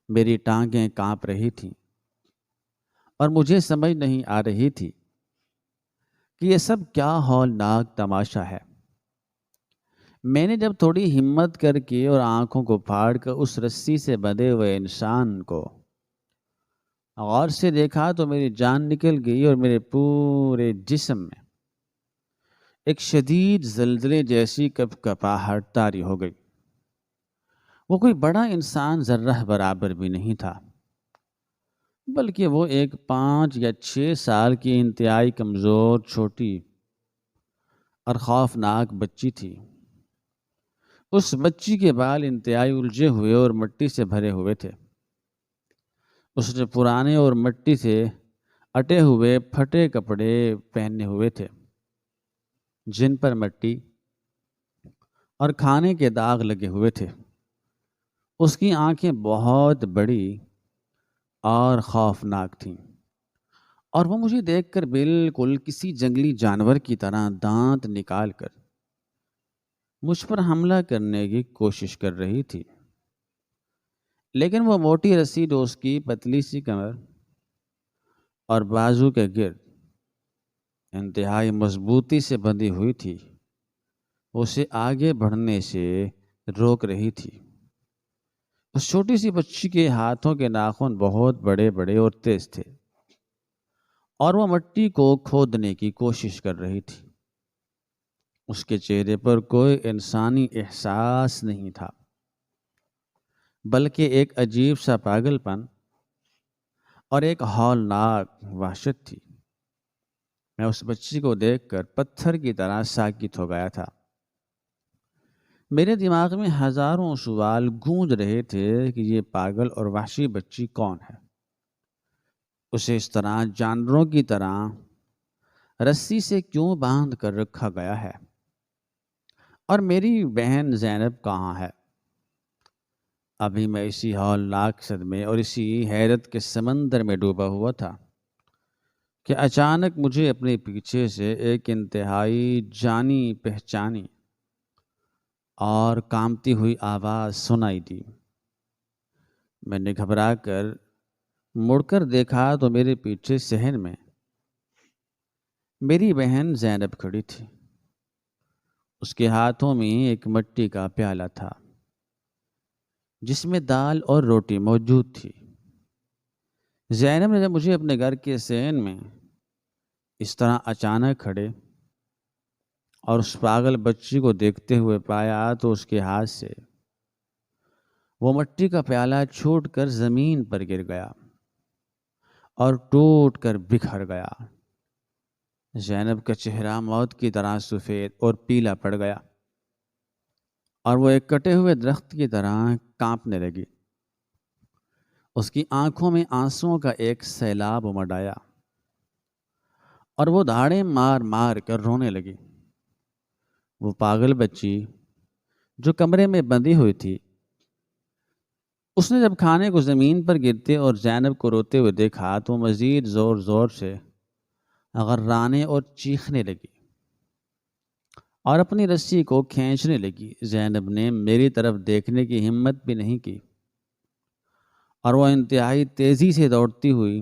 میری ٹانگیں کانپ رہی تھیں اور مجھے سمجھ نہیں آ رہی تھی کہ یہ سب کیا ہولناک تماشا ہے۔ میں نے جب تھوڑی ہمت کر کے اور آنکھوں کو پھاڑ کر اس رسی سے بندھے ہوئے انسان کو غور سے دیکھا تو میری جان نکل گئی اور میرے پورے جسم میں ایک شدید زلزلے جیسی کپکپاہٹ طاری ہو گئی۔ وہ کوئی بڑا انسان ذرہ برابر بھی نہیں تھا، بلکہ وہ ایک 5 یا 6 سال کی انتہائی کمزور، چھوٹی اور خوفناک بچی تھی۔ اس بچی کے بال انتہائی الجھے ہوئے اور مٹی سے بھرے ہوئے تھے۔ اس نے پرانے اور مٹی سے اٹے ہوئے پھٹے کپڑے پہنے ہوئے تھے، جن پر مٹی اور کھانے کے داغ لگے ہوئے تھے۔ اس کی آنکھیں بہت بڑی اور خوفناک تھیں، اور وہ مجھے دیکھ کر بالکل کسی جنگلی جانور کی طرح دانت نکال کر مجھ پر حملہ کرنے کی کوشش کر رہی تھی۔ لیکن وہ موٹی رسی جو اس کی پتلی سی کمر اور بازو کے گرد انتہائی مضبوطی سے بندھی ہوئی تھی، اسے آگے بڑھنے سے روک رہی تھی۔ اس چھوٹی سی بچی کے ہاتھوں کے ناخن بہت بڑے بڑے اور تیز تھے، اور وہ مٹی کو کھودنے کی کوشش کر رہی تھی۔ اس کے چہرے پر کوئی انسانی احساس نہیں تھا، بلکہ ایک عجیب سا پاگل پن اور ایک ہولناک وحشت تھی۔ میں اس بچی کو دیکھ کر پتھر کی طرح ساکت ہو گیا تھا۔ میرے دماغ میں ہزاروں سوال گونج رہے تھے کہ یہ پاگل اور وحشی بچی کون ہے؟ اسے اس طرح جانوروں کی طرح رسی سے کیوں باندھ کر رکھا گیا ہے؟ اور میری بہن زینب کہاں ہے؟ ابھی میں اسی ہولناک صدمے اور اسی حیرت کے سمندر میں ڈوبا ہوا تھا کہ اچانک مجھے اپنے پیچھے سے ایک انتہائی جانی پہچانی اور کانپتی ہوئی آواز سنائی دی۔ میں نے گھبرا کر مڑ کر دیکھا تو میرے پیچھے صحن میں میری بہن زینب کھڑی تھی۔ اس کے ہاتھوں میں ایک مٹی کا پیالہ تھا، جس میں دال اور روٹی موجود تھی۔ زینب نے جب مجھے اپنے گھر کے صحن میں اس طرح اچانک کھڑے اور اس پاگل بچی کو دیکھتے ہوئے پایا تو اس کے ہاتھ سے وہ مٹی کا پیالہ چھوٹ کر زمین پر گر گیا اور ٹوٹ کر بکھر گیا۔ زینب کا چہرہ موت کی طرح سفید اور پیلا پڑ گیا، اور وہ ایک کٹے ہوئے درخت کی طرح کانپنے لگی۔ اس کی آنکھوں میں آنسوؤں کا ایک سیلاب امڈ آیا، اور وہ دھاڑیں مار مار کر رونے لگی۔ وہ پاگل بچی جو کمرے میں بندھی ہوئی تھی، اس نے جب کھانے کو زمین پر گرتے اور زینب کو روتے ہوئے دیکھا تو مزید زور زور سے غرانے اور چیخنے لگی اور اپنی رسی کو کھینچنے لگی۔ زینب نے میری طرف دیکھنے کی ہمت بھی نہیں کی، اور وہ انتہائی تیزی سے دوڑتی ہوئی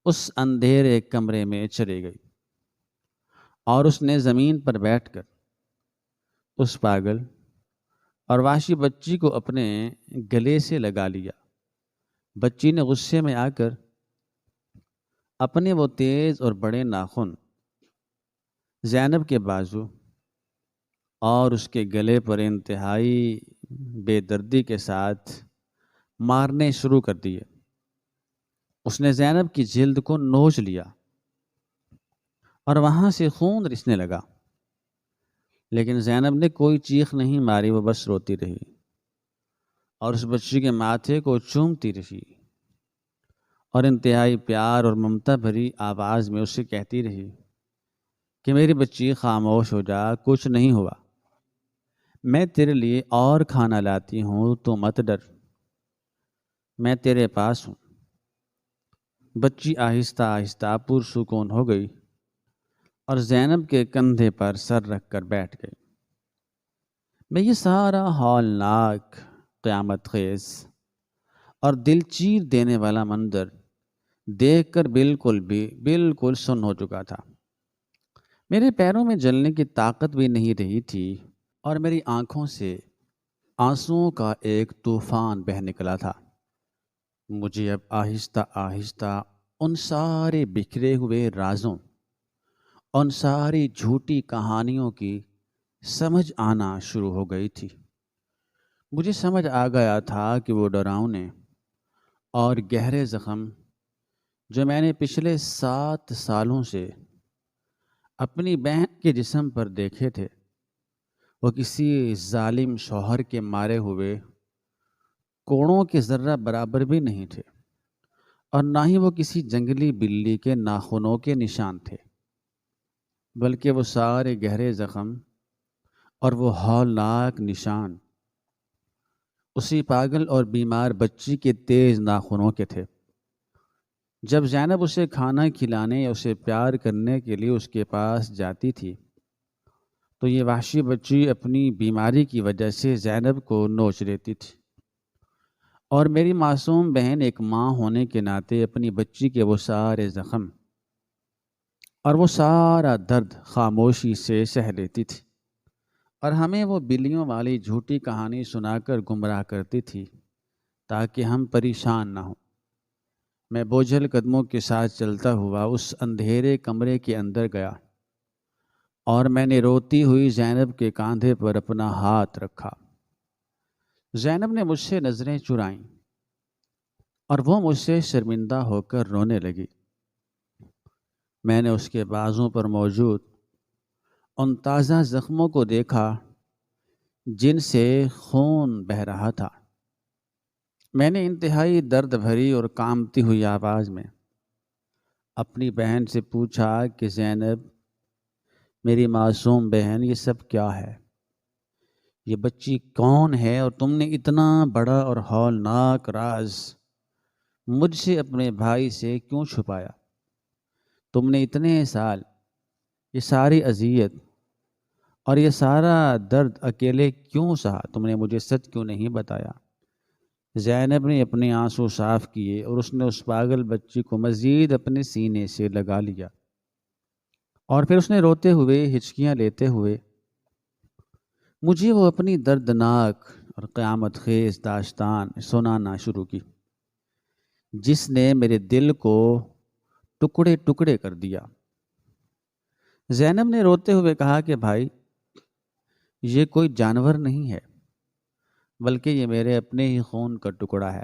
اس اندھیرے کمرے میں چلی گئی اور اس نے زمین پر بیٹھ کر اس پاگل اور وحشی بچی کو اپنے گلے سے لگا لیا۔ بچی نے غصے میں آ کر اپنے وہ تیز اور بڑے ناخن زینب کے بازو اور اس کے گلے پر انتہائی بے دردی کے ساتھ مارنے شروع کر دیے۔ اس نے زینب کی جلد کو نوچ لیا اور وہاں سے خون رسنے لگا، لیکن زینب نے کوئی چیخ نہیں ماری، وہ بس روتی رہی اور اس بچی کے ماتھے کو چومتی رہی اور انتہائی پیار اور ممتا بھری آواز میں اسے کہتی رہی کہ میری بچی خاموش ہو جا، کچھ نہیں ہوا، میں تیرے لیے اور کھانا لاتی ہوں، تو مت ڈر، میں تیرے پاس ہوں۔ بچی آہستہ آہستہ پرسکون ہو گئی اور زینب کے کندھے پر سر رکھ کر بیٹھ گئی۔ میں یہ سارا ہولناک، قیامت خیز اور دل چیر دینے والا منظر دیکھ کر بالکل سن ہو چکا تھا۔ میرے پیروں میں جلنے کی طاقت بھی نہیں رہی تھی اور میری آنکھوں سے آنسوؤں کا ایک طوفان بہہ نکلا تھا۔ مجھے اب آہستہ آہستہ ان سارے بکھرے ہوئے رازوں، ان ساری جھوٹی کہانیوں کی سمجھ آنا شروع ہو گئی تھی۔ مجھے سمجھ آ گیا تھا کہ وہ ڈراؤنے اور گہرے زخم جو میں نے پچھلے 7 سالوں سے اپنی بہن کے جسم پر دیکھے تھے، وہ کسی ظالم شوہر کے مارے ہوئے کوڑوں کے ذرہ برابر بھی نہیں تھے، اور نہ ہی وہ کسی جنگلی بلی کے ناخنوں کے نشان تھے، بلکہ وہ سارے گہرے زخم اور وہ ہولناک نشان اسی پاگل اور بیمار بچی کے تیز ناخنوں کے تھے۔ جب زینب اسے کھانا کھلانے یا اسے پیار کرنے کے لیے اس کے پاس جاتی تھی تو یہ وحشی بچی اپنی بیماری کی وجہ سے زینب کو نوچ لیتی تھی، اور میری معصوم بہن ایک ماں ہونے کے ناطے اپنی بچی کے وہ سارے زخم اور وہ سارا درد خاموشی سے سہ لیتی تھی، اور ہمیں وہ بلیوں والی جھوٹی کہانی سنا کر گمراہ کرتی تھی تاکہ ہم پریشان نہ ہوں۔ میں بوجھل قدموں کے ساتھ چلتا ہوا اس اندھیرے کمرے کے اندر گیا اور میں نے روتی ہوئی زینب کے کاندھے پر اپنا ہاتھ رکھا۔ زینب نے مجھ سے نظریں چرائیں اور وہ مجھ سے شرمندہ ہو کر رونے لگی۔ میں نے اس کے بازوں پر موجود ان تازہ زخموں کو دیکھا جن سے خون بہہ رہا تھا۔ میں نے انتہائی درد بھری اور کانپتی ہوئی آواز میں اپنی بہن سے پوچھا کہ زینب، میری معصوم بہن، یہ سب کیا ہے؟ یہ بچی کون ہے اور تم نے اتنا بڑا اور ہولناک راز مجھ سے اپنے بھائی سے کیوں چھپایا؟ تم نے اتنے سال یہ ساری اذیت اور یہ سارا درد اکیلے کیوں سہا؟ تم نے مجھے سچ کیوں نہیں بتایا؟ زینب نے اپنے آنسو صاف کیے اور اس نے اس پاگل بچی کو مزید اپنے سینے سے لگا لیا، اور پھر اس نے روتے ہوئے، ہچکیاں لیتے ہوئے مجھے وہ اپنی دردناک اور قیامت خیز داستان سنانا شروع کی، جس نے میرے دل کو ٹکڑے ٹکڑے کر دیا۔ زینب نے روتے ہوئے کہا کہ بھائی، یہ کوئی جانور نہیں ہے، بلکہ یہ میرے اپنے ہی خون کا ٹکڑا ہے،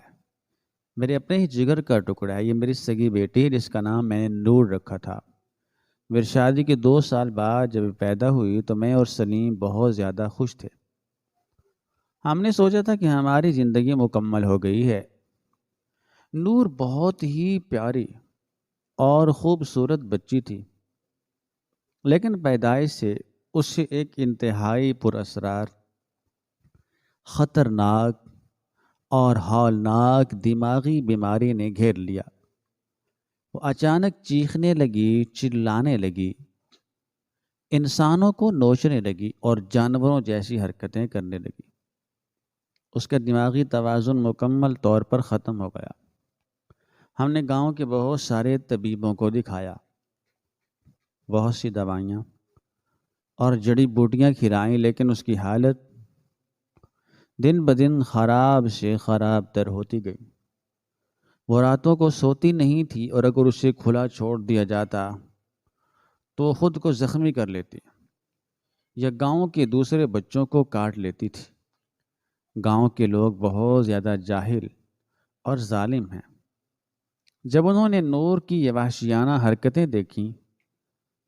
میرے اپنے ہی جگر کا ٹکڑا ہے۔ یہ میری سگی بیٹی ہے جس کا نام میں نے نور رکھا تھا۔ میری شادی کے 2 سال بعد جب پیدا ہوئی تو میں اور سلیم بہت زیادہ خوش تھے۔ ہم نے سوچا تھا کہ ہماری زندگی مکمل ہو گئی ہے۔ نور بہت ہی پیاری اور خوبصورت بچی تھی، لیکن پیدائش سے اسے ایک انتہائی پر اسرار، خطرناک اور ہولناک دماغی بیماری نے گھیر لیا۔ وہ اچانک چیخنے لگی، چلانے لگی، انسانوں کو نوچنے لگی اور جانوروں جیسی حرکتیں کرنے لگی۔ اس کا دماغی توازن مکمل طور پر ختم ہو گیا۔ ہم نے گاؤں کے بہت سارے طبیبوں کو دکھایا، بہت سی دوائیاں اور جڑی بوٹیاں کھلائیں، لیکن اس کی حالت دن بدن خراب سے خراب تر ہوتی گئی۔ وہ راتوں کو سوتی نہیں تھی، اور اگر اسے کھلا چھوڑ دیا جاتا تو خود کو زخمی کر لیتی یا گاؤں کے دوسرے بچوں کو کاٹ لیتی تھی۔ گاؤں کے لوگ بہت زیادہ جاہل اور ظالم ہیں۔ جب انہوں نے نور کی یہ وحشیانہ حرکتیں دیکھیں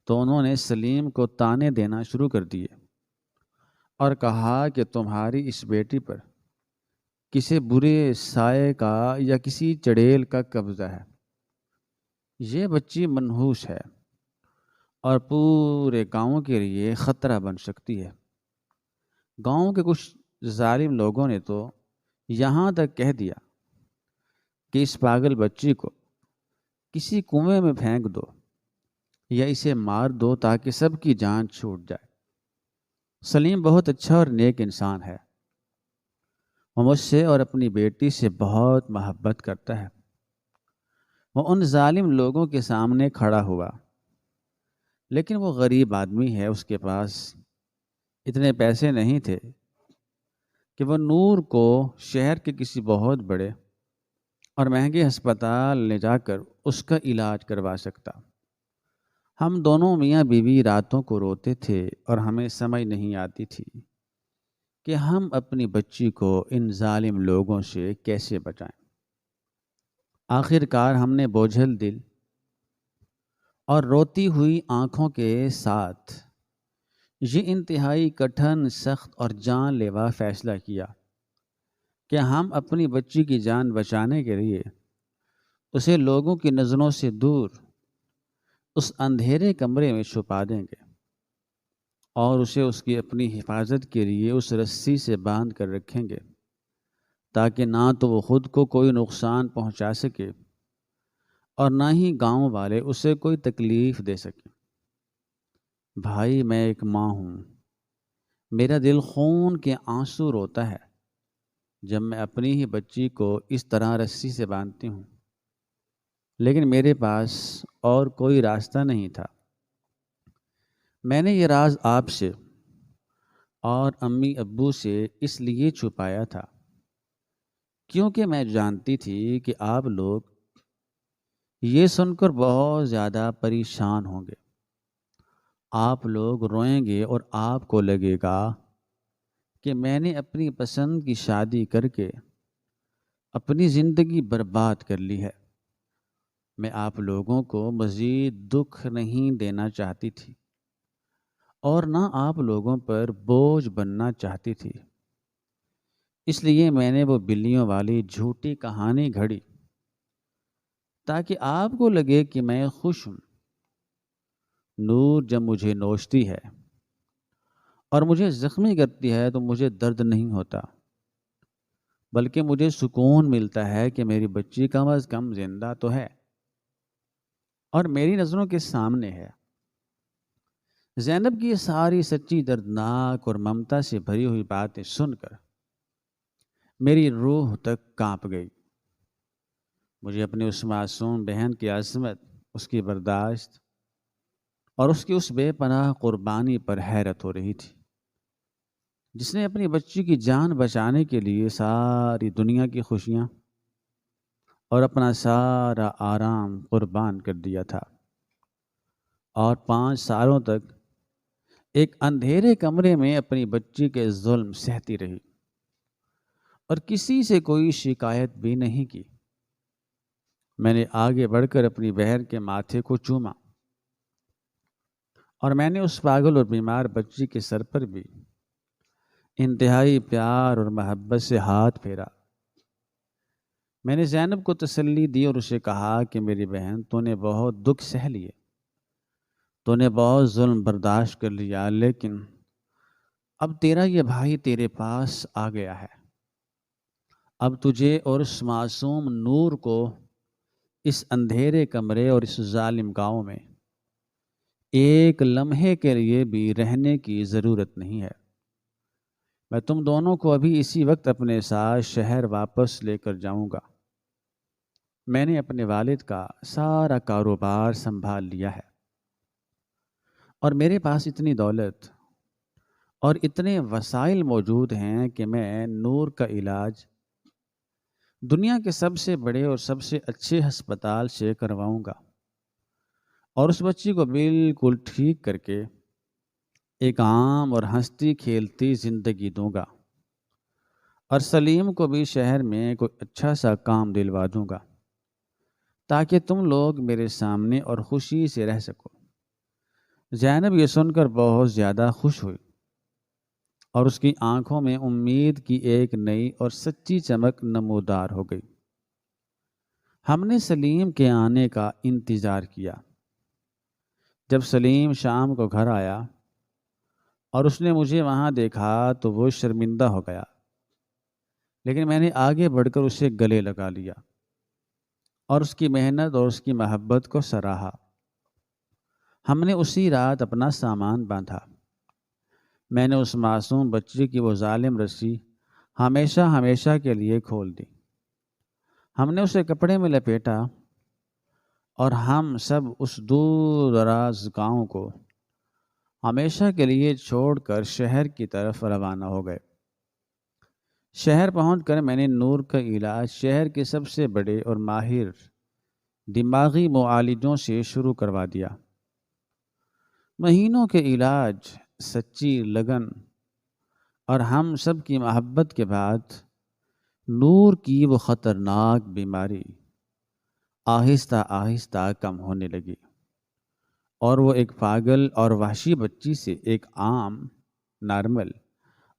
تو انہوں نے سلیم کو تانے دینا شروع کر دیے اور کہا کہ تمہاری اس بیٹی پر کسی برے سائے کا یا کسی چڑیل کا قبضہ ہے۔ یہ بچی منحوس ہے اور پورے گاؤں کے لیے خطرہ بن سکتی ہے۔ گاؤں کے کچھ ظالم لوگوں نے تو یہاں تک کہہ دیا کہ اس پاگل بچی کو کسی کنویں میں پھینک دو یا اسے مار دو تاکہ سب کی جان چھوٹ جائے۔ سلیم بہت اچھا اور نیک انسان ہے۔ وہ مجھ سے اور اپنی بیٹی سے بہت محبت کرتا ہے۔ وہ ان ظالم لوگوں کے سامنے کھڑا ہوا، لیکن وہ غریب آدمی ہے، اس کے پاس اتنے پیسے نہیں تھے کہ وہ نور کو شہر کے کسی بہت بڑے اور مہنگے ہسپتال لے جا کر اس کا علاج کروا سکتا۔ ہم دونوں میاں بیوی راتوں کو روتے تھے اور ہمیں سمجھ نہیں آتی تھی کہ ہم اپنی بچی کو ان ظالم لوگوں سے کیسے بچائیں۔ آخر کار ہم نے بوجھل دل اور روتی ہوئی آنکھوں کے ساتھ یہ انتہائی کٹھن، سخت اور جان لیوا فیصلہ کیا کہ ہم اپنی بچی کی جان بچانے کے لیے اسے لوگوں کی نظروں سے دور اس اندھیرے کمرے میں چھپا دیں گے اور اسے اس کی اپنی حفاظت کے لیے اس رسی سے باندھ کر رکھیں گے تاکہ نہ تو وہ خود کو کوئی نقصان پہنچا سکے اور نہ ہی گاؤں والے اسے کوئی تکلیف دے سکیں۔ بھائی، میں ایک ماں ہوں، میرا دل خون کے آنسو روتا ہے جب میں اپنی ہی بچی کو اس طرح رسی سے باندھتی ہوں، لیکن میرے پاس اور کوئی راستہ نہیں تھا۔ میں نے یہ راز آپ سے اور امی ابو سے اس لیے چھپایا تھا کیونکہ میں جانتی تھی کہ آپ لوگ یہ سن کر بہت زیادہ پریشان ہوں گے۔ آپ لوگ روئیں گے اور آپ کو لگے گا کہ میں نے اپنی پسند کی شادی کر کے اپنی زندگی برباد کر لی ہے۔ میں آپ لوگوں کو مزید دکھ نہیں دینا چاہتی تھی اور نہ آپ لوگوں پر بوجھ بننا چاہتی تھی، اس لیے میں نے وہ بلیوں والی جھوٹی کہانی گھڑی تاکہ آپ کو لگے کہ میں خوش ہوں۔ نور جب مجھے نوچتی ہے اور مجھے زخمی کرتی ہے تو مجھے درد نہیں ہوتا، بلکہ مجھے سکون ملتا ہے کہ میری بچی کم از کم زندہ تو ہے اور میری نظروں کے سامنے ہے۔ زینب کی یہ ساری سچی، دردناک اور ممتا سے بھری ہوئی باتیں سن کر میری روح تک کانپ گئی۔ مجھے اپنی اس معصوم بہن کی عظمت، اس کی برداشت اور اس کی اس بے پناہ قربانی پر حیرت ہو رہی تھی، جس نے اپنی بچی کی جان بچانے کے لیے ساری دنیا کی خوشیاں اور اپنا سارا آرام قربان کر دیا تھا، اور 5 سالوں تک ایک اندھیرے کمرے میں اپنی بچی کے ظلم سہتی رہی اور کسی سے کوئی شکایت بھی نہیں کی۔ میں نے آگے بڑھ کر اپنی بہن کے ماتھے کو چوما اور میں نے اس پاگل اور بیمار بچی کے سر پر بھی انتہائی پیار اور محبت سے ہاتھ پھیرا۔ میں نے زینب کو تسلی دی اور اسے کہا کہ میری بہن، تو نے بہت دکھ سہ لیے، تو نے بہت ظلم برداشت کر لیا، لیکن اب تیرا یہ بھائی تیرے پاس آ گیا ہے۔ اب تجھے اور اس معصوم نور کو اس اندھیرے کمرے اور اس ظالم گاؤں میں ایک لمحے کے لیے بھی رہنے کی ضرورت نہیں ہے۔ میں تم دونوں کو ابھی اسی وقت اپنے ساتھ شہر واپس لے کر جاؤں گا۔ میں نے اپنے والد کا سارا کاروبار سنبھال لیا ہے، اور میرے پاس اتنی دولت اور اتنے وسائل موجود ہیں کہ میں نور کا علاج دنیا کے سب سے بڑے اور سب سے اچھے ہسپتال سے کرواؤں گا، اور اس بچی کو بالکل ٹھیک کر کے ایک عام اور ہنستی کھیلتی زندگی دوں گا، اور سلیم کو بھی شہر میں کوئی اچھا سا کام دلوا دوں گا تاکہ تم لوگ میرے سامنے اور خوشی سے رہ سکو۔ زینب یہ سن کر بہت زیادہ خوش ہوئی، اور اس کی آنکھوں میں امید کی ایک نئی اور سچی چمک نمودار ہو گئی۔ ہم نے سلیم کے آنے کا انتظار کیا۔ جب سلیم شام کو گھر آیا اور اس نے مجھے وہاں دیکھا تو وہ شرمندہ ہو گیا، لیکن میں نے آگے بڑھ کر اسے گلے لگا لیا اور اس کی محنت اور اس کی محبت کو سراہا۔ ہم نے اسی رات اپنا سامان باندھا۔ میں نے اس معصوم بچی کی وہ ظالم رسی ہمیشہ ہمیشہ کے لیے کھول دی۔ ہم نے اسے کپڑے میں لپیٹا اور ہم سب اس دور دراز گاؤں کو ہمیشہ کے لیے چھوڑ کر شہر کی طرف روانہ ہو گئے۔ شہر پہنچ کر میں نے نور کا علاج شہر کے سب سے بڑے اور ماہر دماغی معالجوں سے شروع کروا دیا۔ مہینوں کے علاج، سچی لگن اور ہم سب کی محبت کے بعد نور کی وہ خطرناک بیماری آہستہ آہستہ کم ہونے لگی، اور وہ ایک پاگل اور وحشی بچی سے ایک عام، نارمل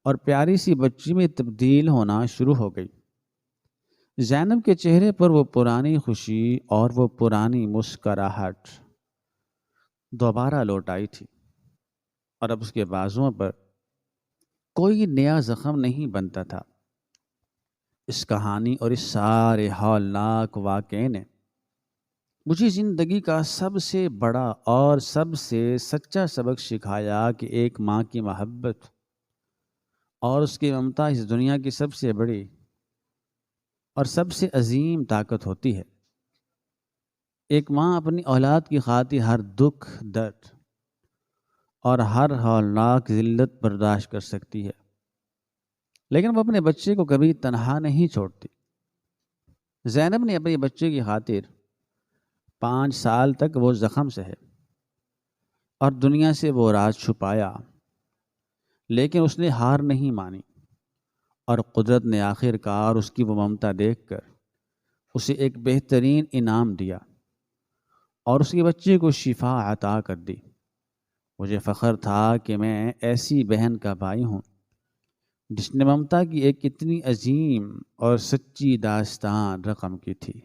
اور پیاری سی بچی میں تبدیل ہونا شروع ہو گئی۔ زینب کے چہرے پر وہ پرانی خوشی اور وہ پرانی مسکراہٹ دوبارہ لوٹ آئی تھی، اور اب اس کے بازوؤں پر کوئی نیا زخم نہیں بنتا تھا۔ اس کہانی اور اس سارے ہولناک واقعے نے مجھے زندگی کا سب سے بڑا اور سب سے سچا سبق سکھایا کہ ایک ماں کی محبت اور اس کی ممتا اس دنیا کی سب سے بڑی اور سب سے عظیم طاقت ہوتی ہے۔ ایک ماں اپنی اولاد کی خاطر ہر دکھ، درد اور ہر ہولناک ذلت برداشت کر سکتی ہے، لیکن وہ اپنے بچے کو کبھی تنہا نہیں چھوڑتی۔ زینب نے اپنے بچے کی خاطر 5 سال تک وہ زخم سہے اور دنیا سے وہ راز چھپایا، لیکن اس نے ہار نہیں مانی، اور قدرت نے آخر کار اس کی وہ ممتا دیکھ کر اسے ایک بہترین انعام دیا اور اس کے بچے کو شفا عطا کر دی۔ مجھے فخر تھا کہ میں ایسی بہن کا بھائی ہوں جس نے ممتا کی ایک اتنی عظیم اور سچی داستان رقم کی تھی۔